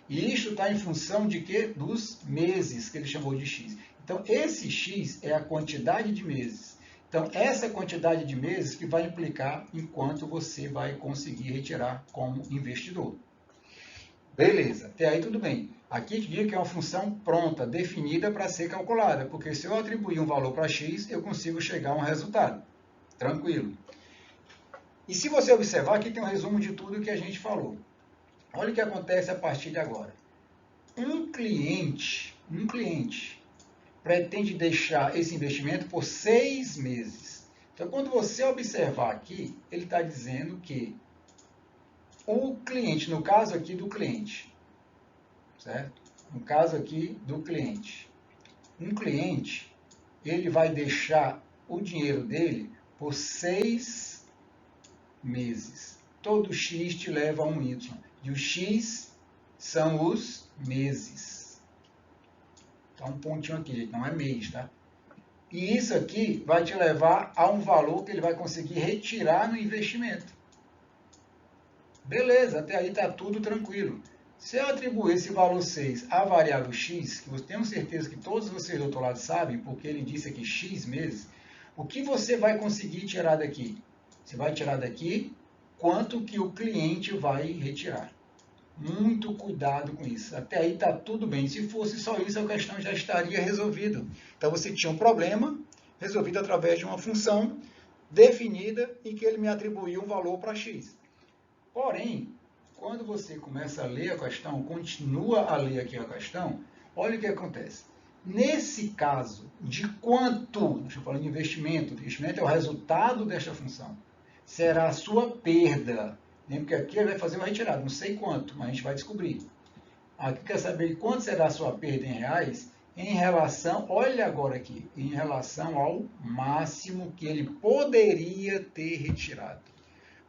E isto está em função de quê? Dos meses, que ele chamou de x. Então, esse x é a quantidade de meses. Então, essa quantidade de meses que vai implicar em quanto você vai conseguir retirar como investidor. Beleza, até aí tudo bem. Aqui te digo que é uma função pronta, definida para ser calculada, porque se eu atribuir um valor para x, eu consigo chegar a um resultado. Tranquilo. E se você observar, aqui tem um resumo de tudo que a gente falou. Olha o que acontece a partir de agora. Um cliente pretende deixar esse investimento por 6 meses. Então, quando você observar aqui, ele está dizendo que o cliente, no caso aqui do cliente, certo? No caso aqui do cliente. Um cliente, ele vai deixar o dinheiro dele por 6 meses. Todo x te leva a um y. E o x são os meses. Tá um pontinho aqui, gente, não é mês, tá? E isso aqui vai te levar a um valor que ele vai conseguir retirar no investimento. Beleza, até aí está tudo tranquilo. Se eu atribuir esse valor 6 à variável x, que eu tenho certeza que todos vocês do outro lado sabem, porque ele disse aqui x meses, o que você vai conseguir tirar daqui? Você vai tirar daqui quanto que o cliente vai retirar. Muito cuidado com isso. Até aí está tudo bem. Se fosse só isso, a questão já estaria resolvida. Então você tinha um problema resolvido através de uma função definida em que ele me atribuiu um valor para x. Porém, quando você começa a ler a questão, continua a ler aqui a questão, olha o que acontece. Nesse caso, de quanto, estou falando de investimento, investimento é o resultado desta função, será a sua perda. Lembra que aqui ele vai fazer uma retirada, não sei quanto, mas a gente vai descobrir. Aqui quer saber quanto será a sua perda em reais em relação, olha agora aqui, em relação ao máximo que ele poderia ter retirado.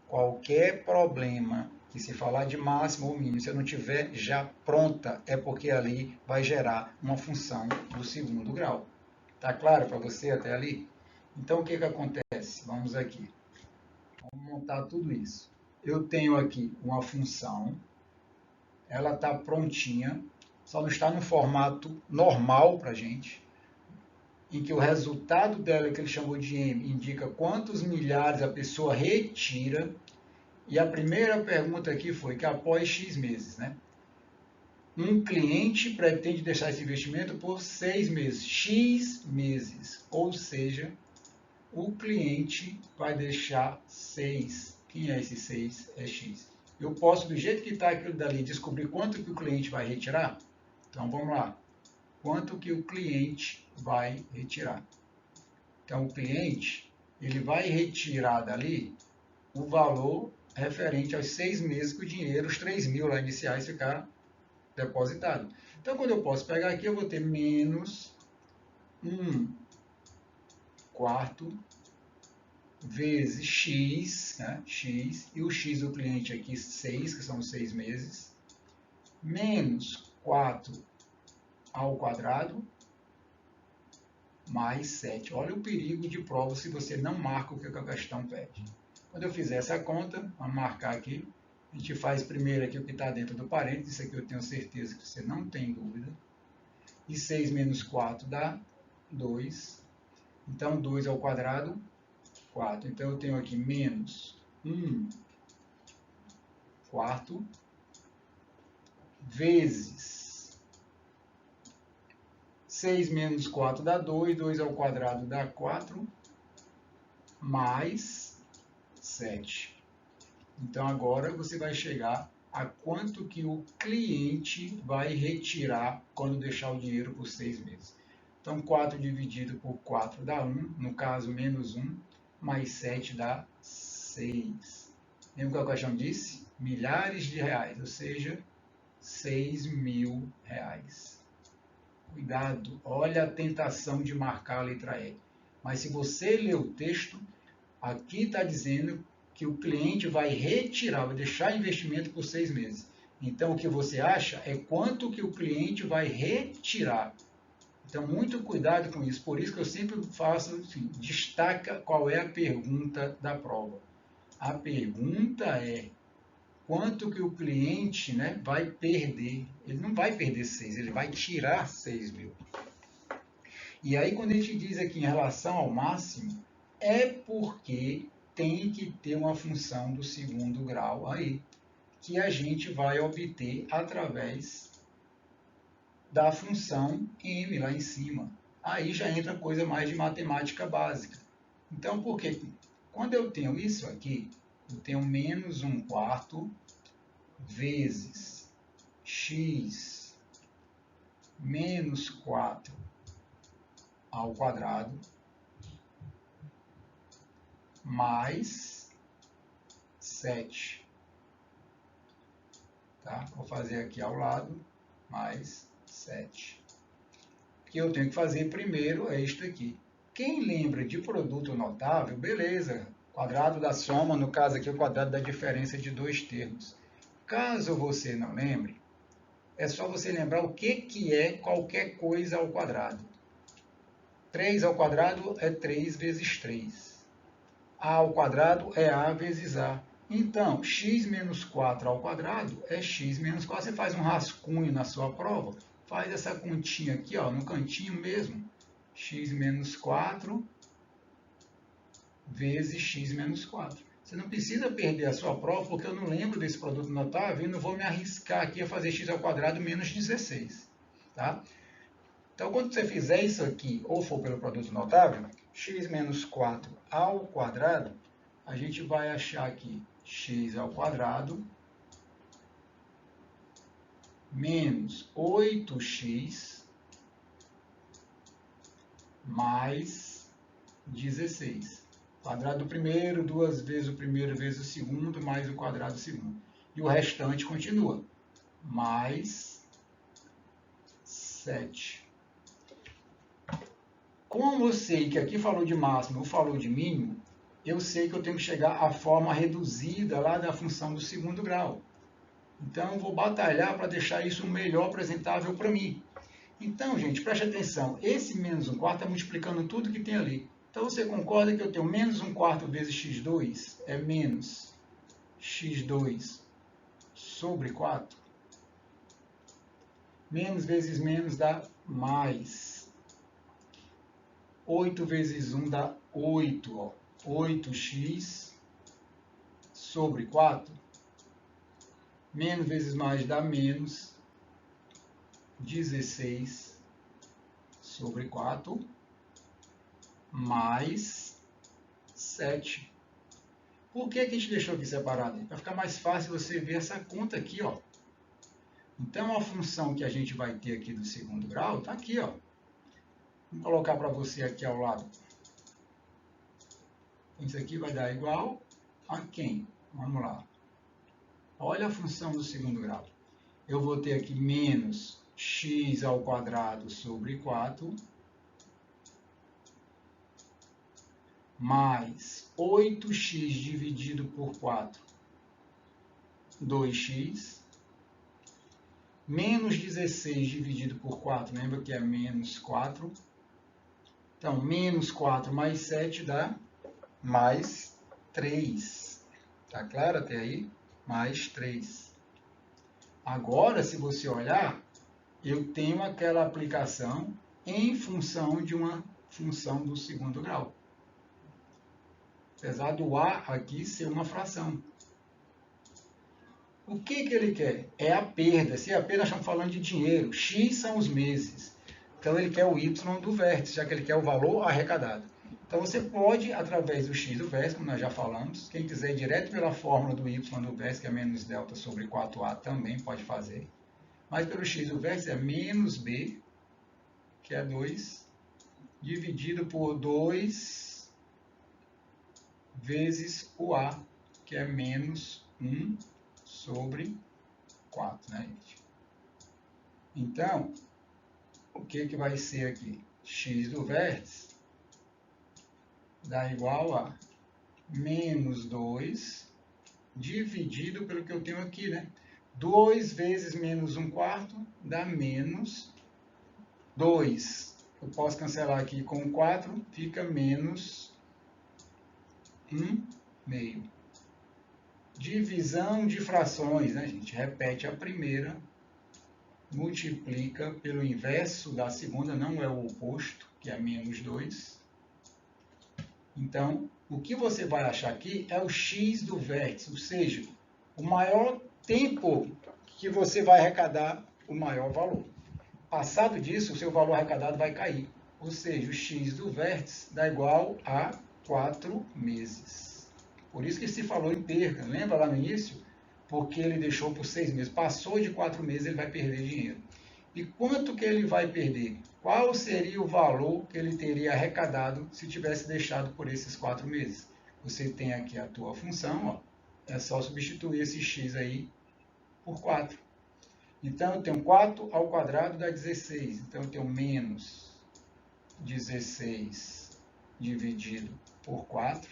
Qualquer problema que se falar de máximo ou mínimo, se eu não tiver já pronta, é porque ali vai gerar uma função do segundo grau. Tá claro para você até ali? Então o que acontece? Vamos aqui. Vamos montar tudo isso. Eu tenho aqui uma função, ela está prontinha, só não está no formato normal para a gente, em que o resultado dela, que ele chamou de M, indica quantos milhares a pessoa retira. E a primeira pergunta aqui foi que após X meses, né? Um cliente pretende deixar esse investimento por 6 meses. X meses. Ou seja, o cliente vai deixar 6. Quem é esse 6? É X. Eu posso, do jeito que está aquilo dali, descobrir quanto que o cliente vai retirar? Então, vamos lá. Quanto que o cliente vai retirar? Então, o cliente, ele vai retirar dali o valor referente aos 6 meses que o dinheiro, os 3.000 lá iniciais, ficaram depositados. Então, quando eu posso pegar aqui, eu vou ter menos 1 quarto vezes x, né? X, e o x do cliente aqui, 6, que são os 6 meses, menos 4 ao quadrado, mais 7. Olha o perigo de prova se você não marca o que a questão pede. Quando eu fizer essa conta, vamos marcar aqui, a gente faz primeiro aqui o que está dentro do parênteses, isso aqui eu tenho certeza que você não tem dúvida. E 6 menos 4 dá 2. Então, 2 ao quadrado, 4. Então, eu tenho aqui menos 1 quarto vezes 6 menos 4 dá 2, 2 ao quadrado dá 4, mais 7. Então, agora você vai chegar a quanto que o cliente vai retirar quando deixar o dinheiro por 6 meses. Então, 4 dividido por 4 dá 1, no caso, menos 1, mais 7 dá 6. Lembra o que a questão disse? Milhares de reais, ou seja, 6.000 reais. Cuidado, olha a tentação de marcar a letra E. Mas se você ler o texto, aqui está dizendo que o cliente vai retirar, vai deixar investimento por 6 meses. Então, o que você acha é quanto que o cliente vai retirar. Então, muito cuidado com isso. Por isso que eu sempre faço assim, destaca qual é a pergunta da prova. A pergunta é quanto que o cliente, né, vai perder. Ele não vai perder 6, ele vai tirar 6.000. E aí, quando a gente diz aqui em relação ao máximo, é porque tem que ter uma função do segundo grau aí, que a gente vai obter através da função m lá em cima. Aí já entra coisa mais de matemática básica. Então, por quê? Quando eu tenho isso aqui, eu tenho menos 1 quarto vezes x menos 4 ao quadrado mais 7. Tá? Vou fazer aqui ao lado, mais 7. O que eu tenho que fazer primeiro é isto aqui. Quem lembra de produto notável, beleza. Quadrado da soma, no caso aqui, o quadrado da diferença de dois termos. Caso você não lembre, é só você lembrar o que é qualquer coisa ao quadrado. 3 ao quadrado é 3 vezes 3. A ao quadrado é A vezes A. Então, x menos 4 ao quadrado é x menos 4. Você faz um rascunho na sua prova, faz essa continha aqui, ó, no cantinho mesmo. X menos 4 vezes x menos 4. Você não precisa perder a sua prova, porque eu não lembro desse produto notável e não vou me arriscar aqui a fazer x ao quadrado menos 16. Tá? Então, quando você fizer isso aqui, ou for pelo produto notável, x menos 4 ao quadrado, a gente vai achar aqui x ao quadrado menos 8x mais 16. Quadrado do primeiro, duas vezes o primeiro vezes o segundo, mais o quadrado do segundo. E o restante continua. Mais 7. Como eu sei que aqui falou de máximo ou falou de mínimo, eu sei que eu tenho que chegar à forma reduzida lá da função do segundo grau. Então, eu vou batalhar para deixar isso o melhor apresentável para mim. Então, gente, preste atenção. Esse menos 1/4 está multiplicando tudo que tem ali. Então, você concorda que eu tenho menos 1/4 vezes x2 é menos x2 sobre 4? Menos vezes menos dá mais. 8 vezes 1 dá 8. Ó. 8x sobre 4. Menos vezes mais dá menos 16 sobre 4 mais 7. Por que a gente deixou aqui separado? Para ficar mais fácil você ver essa conta aqui, ó. Então, a função que a gente vai ter aqui do segundo grau está aqui, ó. Vou colocar para você aqui ao lado. Isso aqui vai dar igual a quem? Vamos lá. Olha a função do segundo grau. Eu vou ter aqui menos x ao quadrado sobre 4 mais 8x dividido por 4, 2x, menos 16 dividido por 4, lembra que é menos 4. Então, menos 4 mais 7 dá mais 3. Tá claro até aí? Mais 3. Agora, se você olhar, eu tenho aquela aplicação em função de uma função do segundo grau. Apesar do a aqui ser uma fração. O que ele quer? É a perda. Se é a perda, nós estamos falando de dinheiro. X são os meses. Então, ele quer o y do vértice, já que ele quer o valor arrecadado. Então, você pode, através do x do vértice, como nós já falamos, quem quiser ir direto pela fórmula do y do vértice, que é menos delta sobre 4a, também pode fazer. Mas pelo x do vértice é menos b, que é 2, dividido por 2 vezes o a, que é menos 1 sobre 4, né, gente? Então, o que vai ser aqui? X do vértice dá igual a menos 2 dividido pelo que eu tenho aqui, né? 2 vezes menos 1/4 dá menos 2. Eu posso cancelar aqui com 4, fica menos 1/2. Divisão de frações, né, gente? Repete a primeira, multiplica pelo inverso da segunda, não é o oposto, que é menos 2. Então, o que você vai achar aqui é o x do vértice, ou seja, o maior tempo que você vai arrecadar o maior valor. Passado disso, o seu valor arrecadado vai cair. Ou seja, o x do vértice dá igual a 4 meses. Por isso que se falou em perca. Lembra lá no início? Porque ele deixou por 6 meses. Passou de 4 meses, ele vai perder dinheiro. E quanto que ele vai perder? Qual seria o valor que ele teria arrecadado se tivesse deixado por esses 4 meses? Você tem aqui a tua função, ó. É só substituir esse x aí por 4. Então, eu tenho 4 ao quadrado dá 16. Então, eu tenho menos 16 dividido por 4,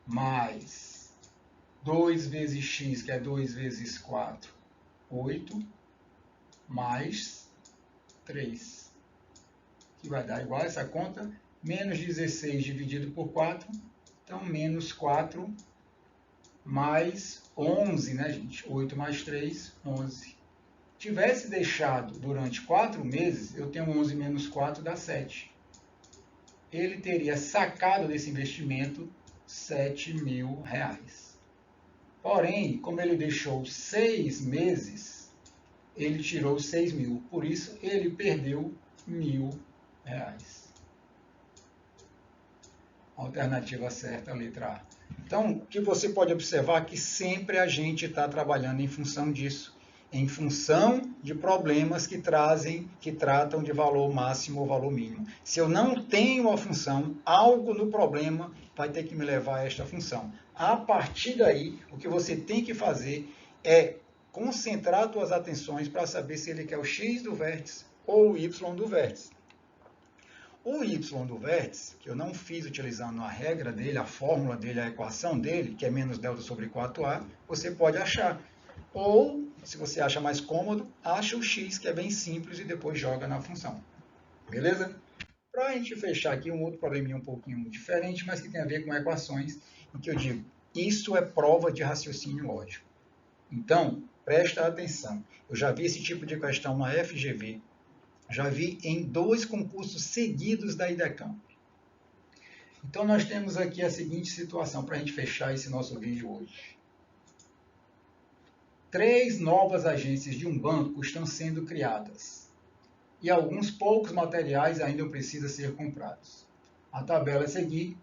mais 2 vezes x, que é 2 vezes 4, 8, mais 3, que vai dar igual a essa conta, menos 16 dividido por 4, então menos 4, mais 11, né, gente? 8 mais 3, 11. Tivesse deixado durante 4 meses, eu tenho 11 menos 4 dá 7. Ele teria sacado desse investimento R$7.000. Porém, como ele deixou 6 meses, ele tirou 6.000. Por isso, ele perdeu R$1.000. Alternativa certa, a letra A. Então, o que você pode observar é que sempre a gente está trabalhando em função disso, em função de problemas que tratam de valor máximo ou valor mínimo. Se eu não tenho a função, algo no problema vai ter que me levar a esta função. A partir daí, o que você tem que fazer é concentrar suas atenções para saber se ele quer o x do vértice ou o y do vértice. O y do vértice, que eu não fiz utilizando a regra dele, a fórmula dele, a equação dele, que é menos delta sobre 4a, você pode achar. Ou, se você acha mais cômodo, acha o x, que é bem simples, e depois joga na função. Beleza? Para a gente fechar aqui, um outro probleminha um pouquinho diferente, mas que tem a ver com equações, em que eu digo, isso é prova de raciocínio lógico. Então, presta atenção. Eu já vi esse tipo de questão na FGV, já vi em 2 concursos seguidos da IDECAMP. Então, nós temos aqui a seguinte situação, para a gente fechar esse nosso vídeo hoje. 3 novas agências de um banco estão sendo criadas e alguns poucos materiais ainda precisam ser comprados. A tabela a seguir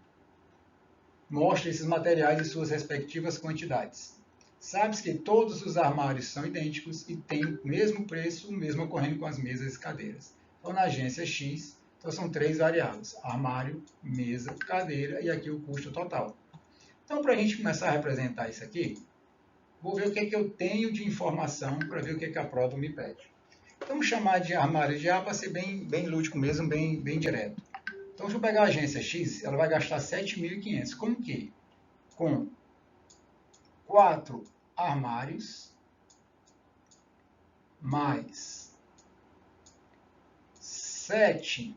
mostra esses materiais e suas respectivas quantidades. Sabe-se que todos os armários são idênticos e têm o mesmo preço, o mesmo ocorrendo com as mesas e cadeiras. Então, na agência X, então são 3 variáveis: armário, mesa, cadeira e aqui o custo total. Então, para a gente começar a representar isso aqui, vou ver o que é que eu tenho de informação para ver o que é que a prova me pede. Então, vamos chamar de armário de A para ser bem lúdico mesmo, bem direto. Então, se eu pegar a agência X, ela vai gastar 7.500. Como que? Com 4 armários mais 7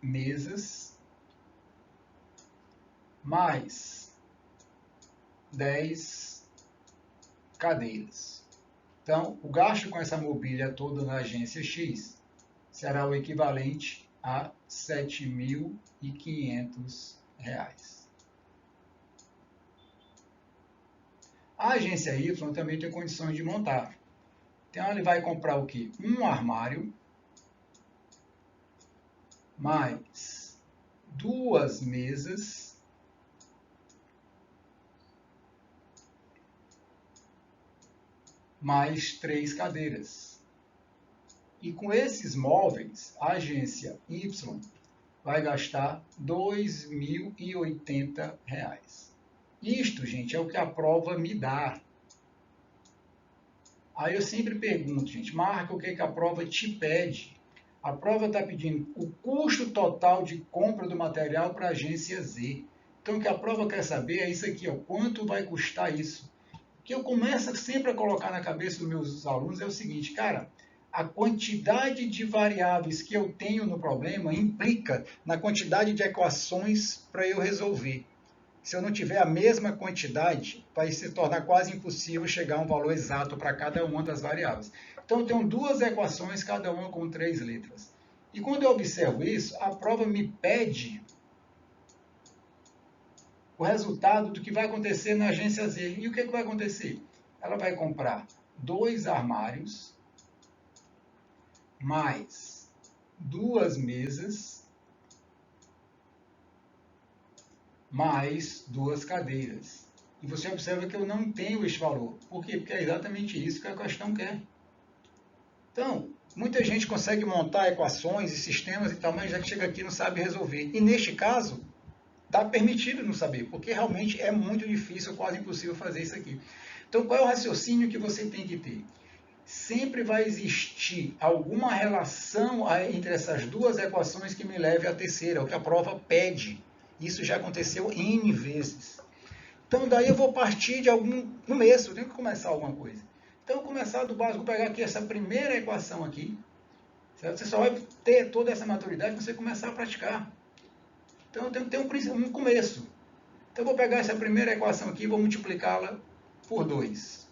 mesas mais 10 cadeiras. Então, o gasto com essa mobília toda na agência X será o equivalente a R$ 7.500. A agência Y também tem condições de montar. Então, ele vai comprar o quê? Um armário mais 2 mesas mais 3 cadeiras. E com esses móveis, a agência Y vai gastar R$ 2.080. Isto, gente, é o que a prova me dá. Aí eu sempre pergunto, gente, marca o que a prova te pede. A prova está pedindo o custo total de compra do material para a agência Z. Então, o que a prova quer saber é isso aqui, ó, quanto vai custar isso. O que eu começo sempre a colocar na cabeça dos meus alunos é o seguinte, cara, a quantidade de variáveis que eu tenho no problema implica na quantidade de equações para eu resolver. Se eu não tiver a mesma quantidade, vai se tornar quase impossível chegar a um valor exato para cada uma das variáveis. Então, eu tenho 2 equações, cada uma com 3 letras. E quando eu observo isso, a prova me pede o resultado do que vai acontecer na agência Z. E o que vai acontecer? Ela vai comprar 2 armários, mais 2 mesas, mais 2 cadeiras. E você observa que eu não tenho este valor. Por quê? Porque é exatamente isso que a questão quer. Então, muita gente consegue montar equações e sistemas e tal, mas já chega aqui e não sabe resolver. E neste caso, está permitido não saber, porque realmente é muito difícil, quase impossível fazer isso aqui. Então, qual é o raciocínio que você tem que ter? Sempre vai existir alguma relação entre essas 2 equações que me leve à terceira, o que a prova pede. Isso já aconteceu N vezes. Então, daí eu vou partir de algum começo, eu tenho que começar alguma coisa. Então, eu vou começar do básico, vou pegar aqui essa primeira equação aqui. Certo? Você só vai ter toda essa maturidade quando você começar a praticar. Então, eu tenho que ter um começo. Então, eu vou pegar essa primeira equação aqui e vou multiplicá-la por 2.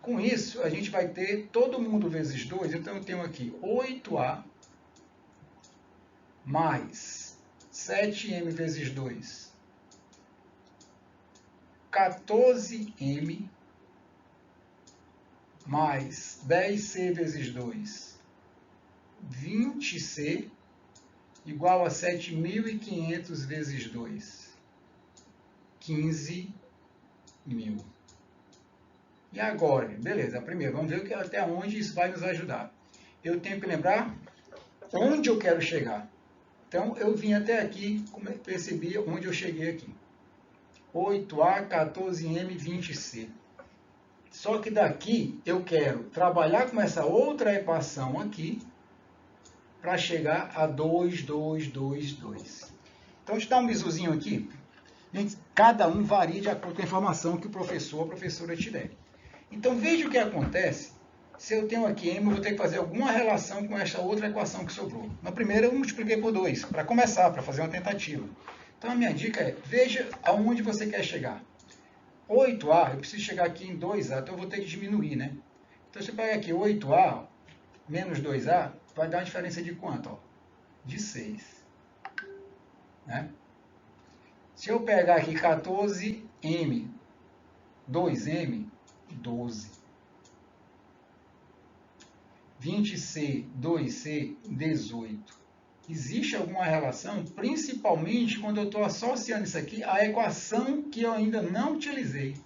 Com isso, a gente vai ter todo mundo vezes 2. Então, eu tenho aqui 8A mais 7m vezes 2 14M mais 10C vezes 2, 20C, igual a 7.500 vezes 2, 15.000. E agora, beleza, primeiro, vamos ver até onde isso vai nos ajudar. Eu tenho que lembrar onde eu quero chegar. Então, eu vim até aqui, percebi onde eu cheguei aqui. 8A, 14M, 20C. Só que daqui eu quero trabalhar com essa outra equação aqui para chegar a 2, 2, 2, 2. Então, deixa eu dar um bisuzinho aqui. Gente, cada um varia de acordo com a informação que o professor ou a professora te der. Então, veja o que acontece se eu tenho aqui M, eu vou ter que fazer alguma relação com essa outra equação que sobrou. Na primeira, eu multipliquei por 2, para começar, para fazer uma tentativa. Então, a minha dica é, veja aonde você quer chegar. 8A, eu preciso chegar aqui em 2A, então eu vou ter que diminuir, né? Então, se eu pegar aqui 8A menos 2A, vai dar uma diferença de quanto? Ó? De 6. Né? Se eu pegar aqui 14M, 2M, 12. 20C, 2C, 18. Existe alguma relação? Principalmente quando eu estou associando isso aqui à equação que eu ainda não utilizei. Isso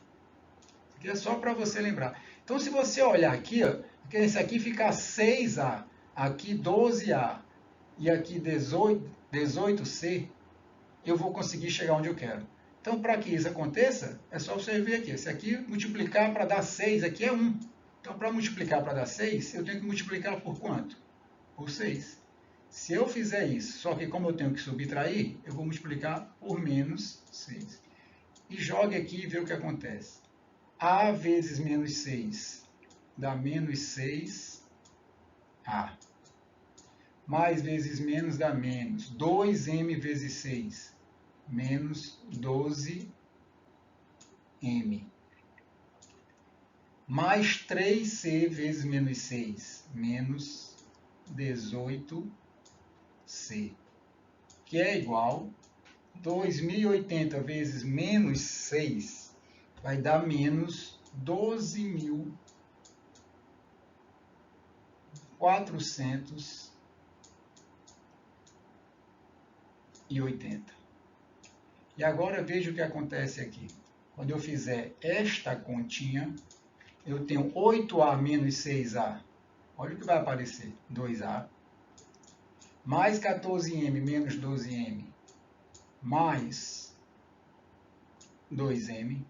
aqui é só para você lembrar. Então, se você olhar aqui, ó, esse aqui fica 6A, aqui 12A e aqui 18C, eu vou conseguir chegar onde eu quero. Então, para que isso aconteça, é só você ver aqui. Esse aqui, multiplicar para dar 6, aqui é 1. Então, para multiplicar para dar 6, eu tenho que multiplicar por quanto? Por 6. Se eu fizer isso, só que como eu tenho que subtrair, eu vou multiplicar por menos 6. E jogue aqui e vê o que acontece. A vezes menos 6 dá menos 6A. Mais vezes menos dá menos. 2M vezes 6, menos 12M. Mais 3C vezes menos 6, menos 18C, que é igual a 2.080 vezes menos 6, vai dar menos 12.480. E agora veja o que acontece aqui. Quando eu fizer esta continha, eu tenho 8A menos 6A. Olha o que vai aparecer. 2A. Mais 14M menos 12M. Mais 2M.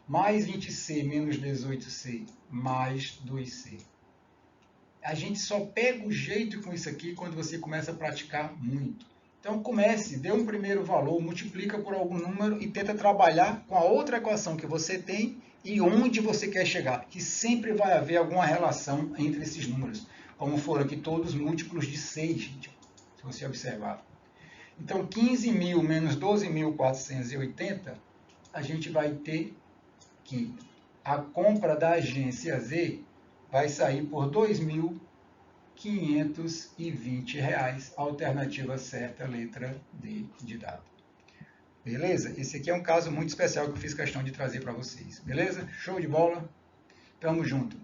Mais 20C menos 18C. Mais 2C. A gente só pega o jeito com isso aqui quando você começa a praticar muito. Então comece, dê um primeiro valor, multiplica por algum número e tenta trabalhar com a outra equação que você tem e onde você quer chegar, que sempre vai haver alguma relação entre esses números, como foram aqui todos múltiplos de 6, gente, se você observar. Então 15.000 menos 12.480, a gente vai ter que a compra da agência Z vai sair por R$ 2.520, alternativa certa, letra D de dado. Beleza? Esse aqui é um caso muito especial que eu fiz questão de trazer para vocês. Beleza? Show de bola? Tamo junto.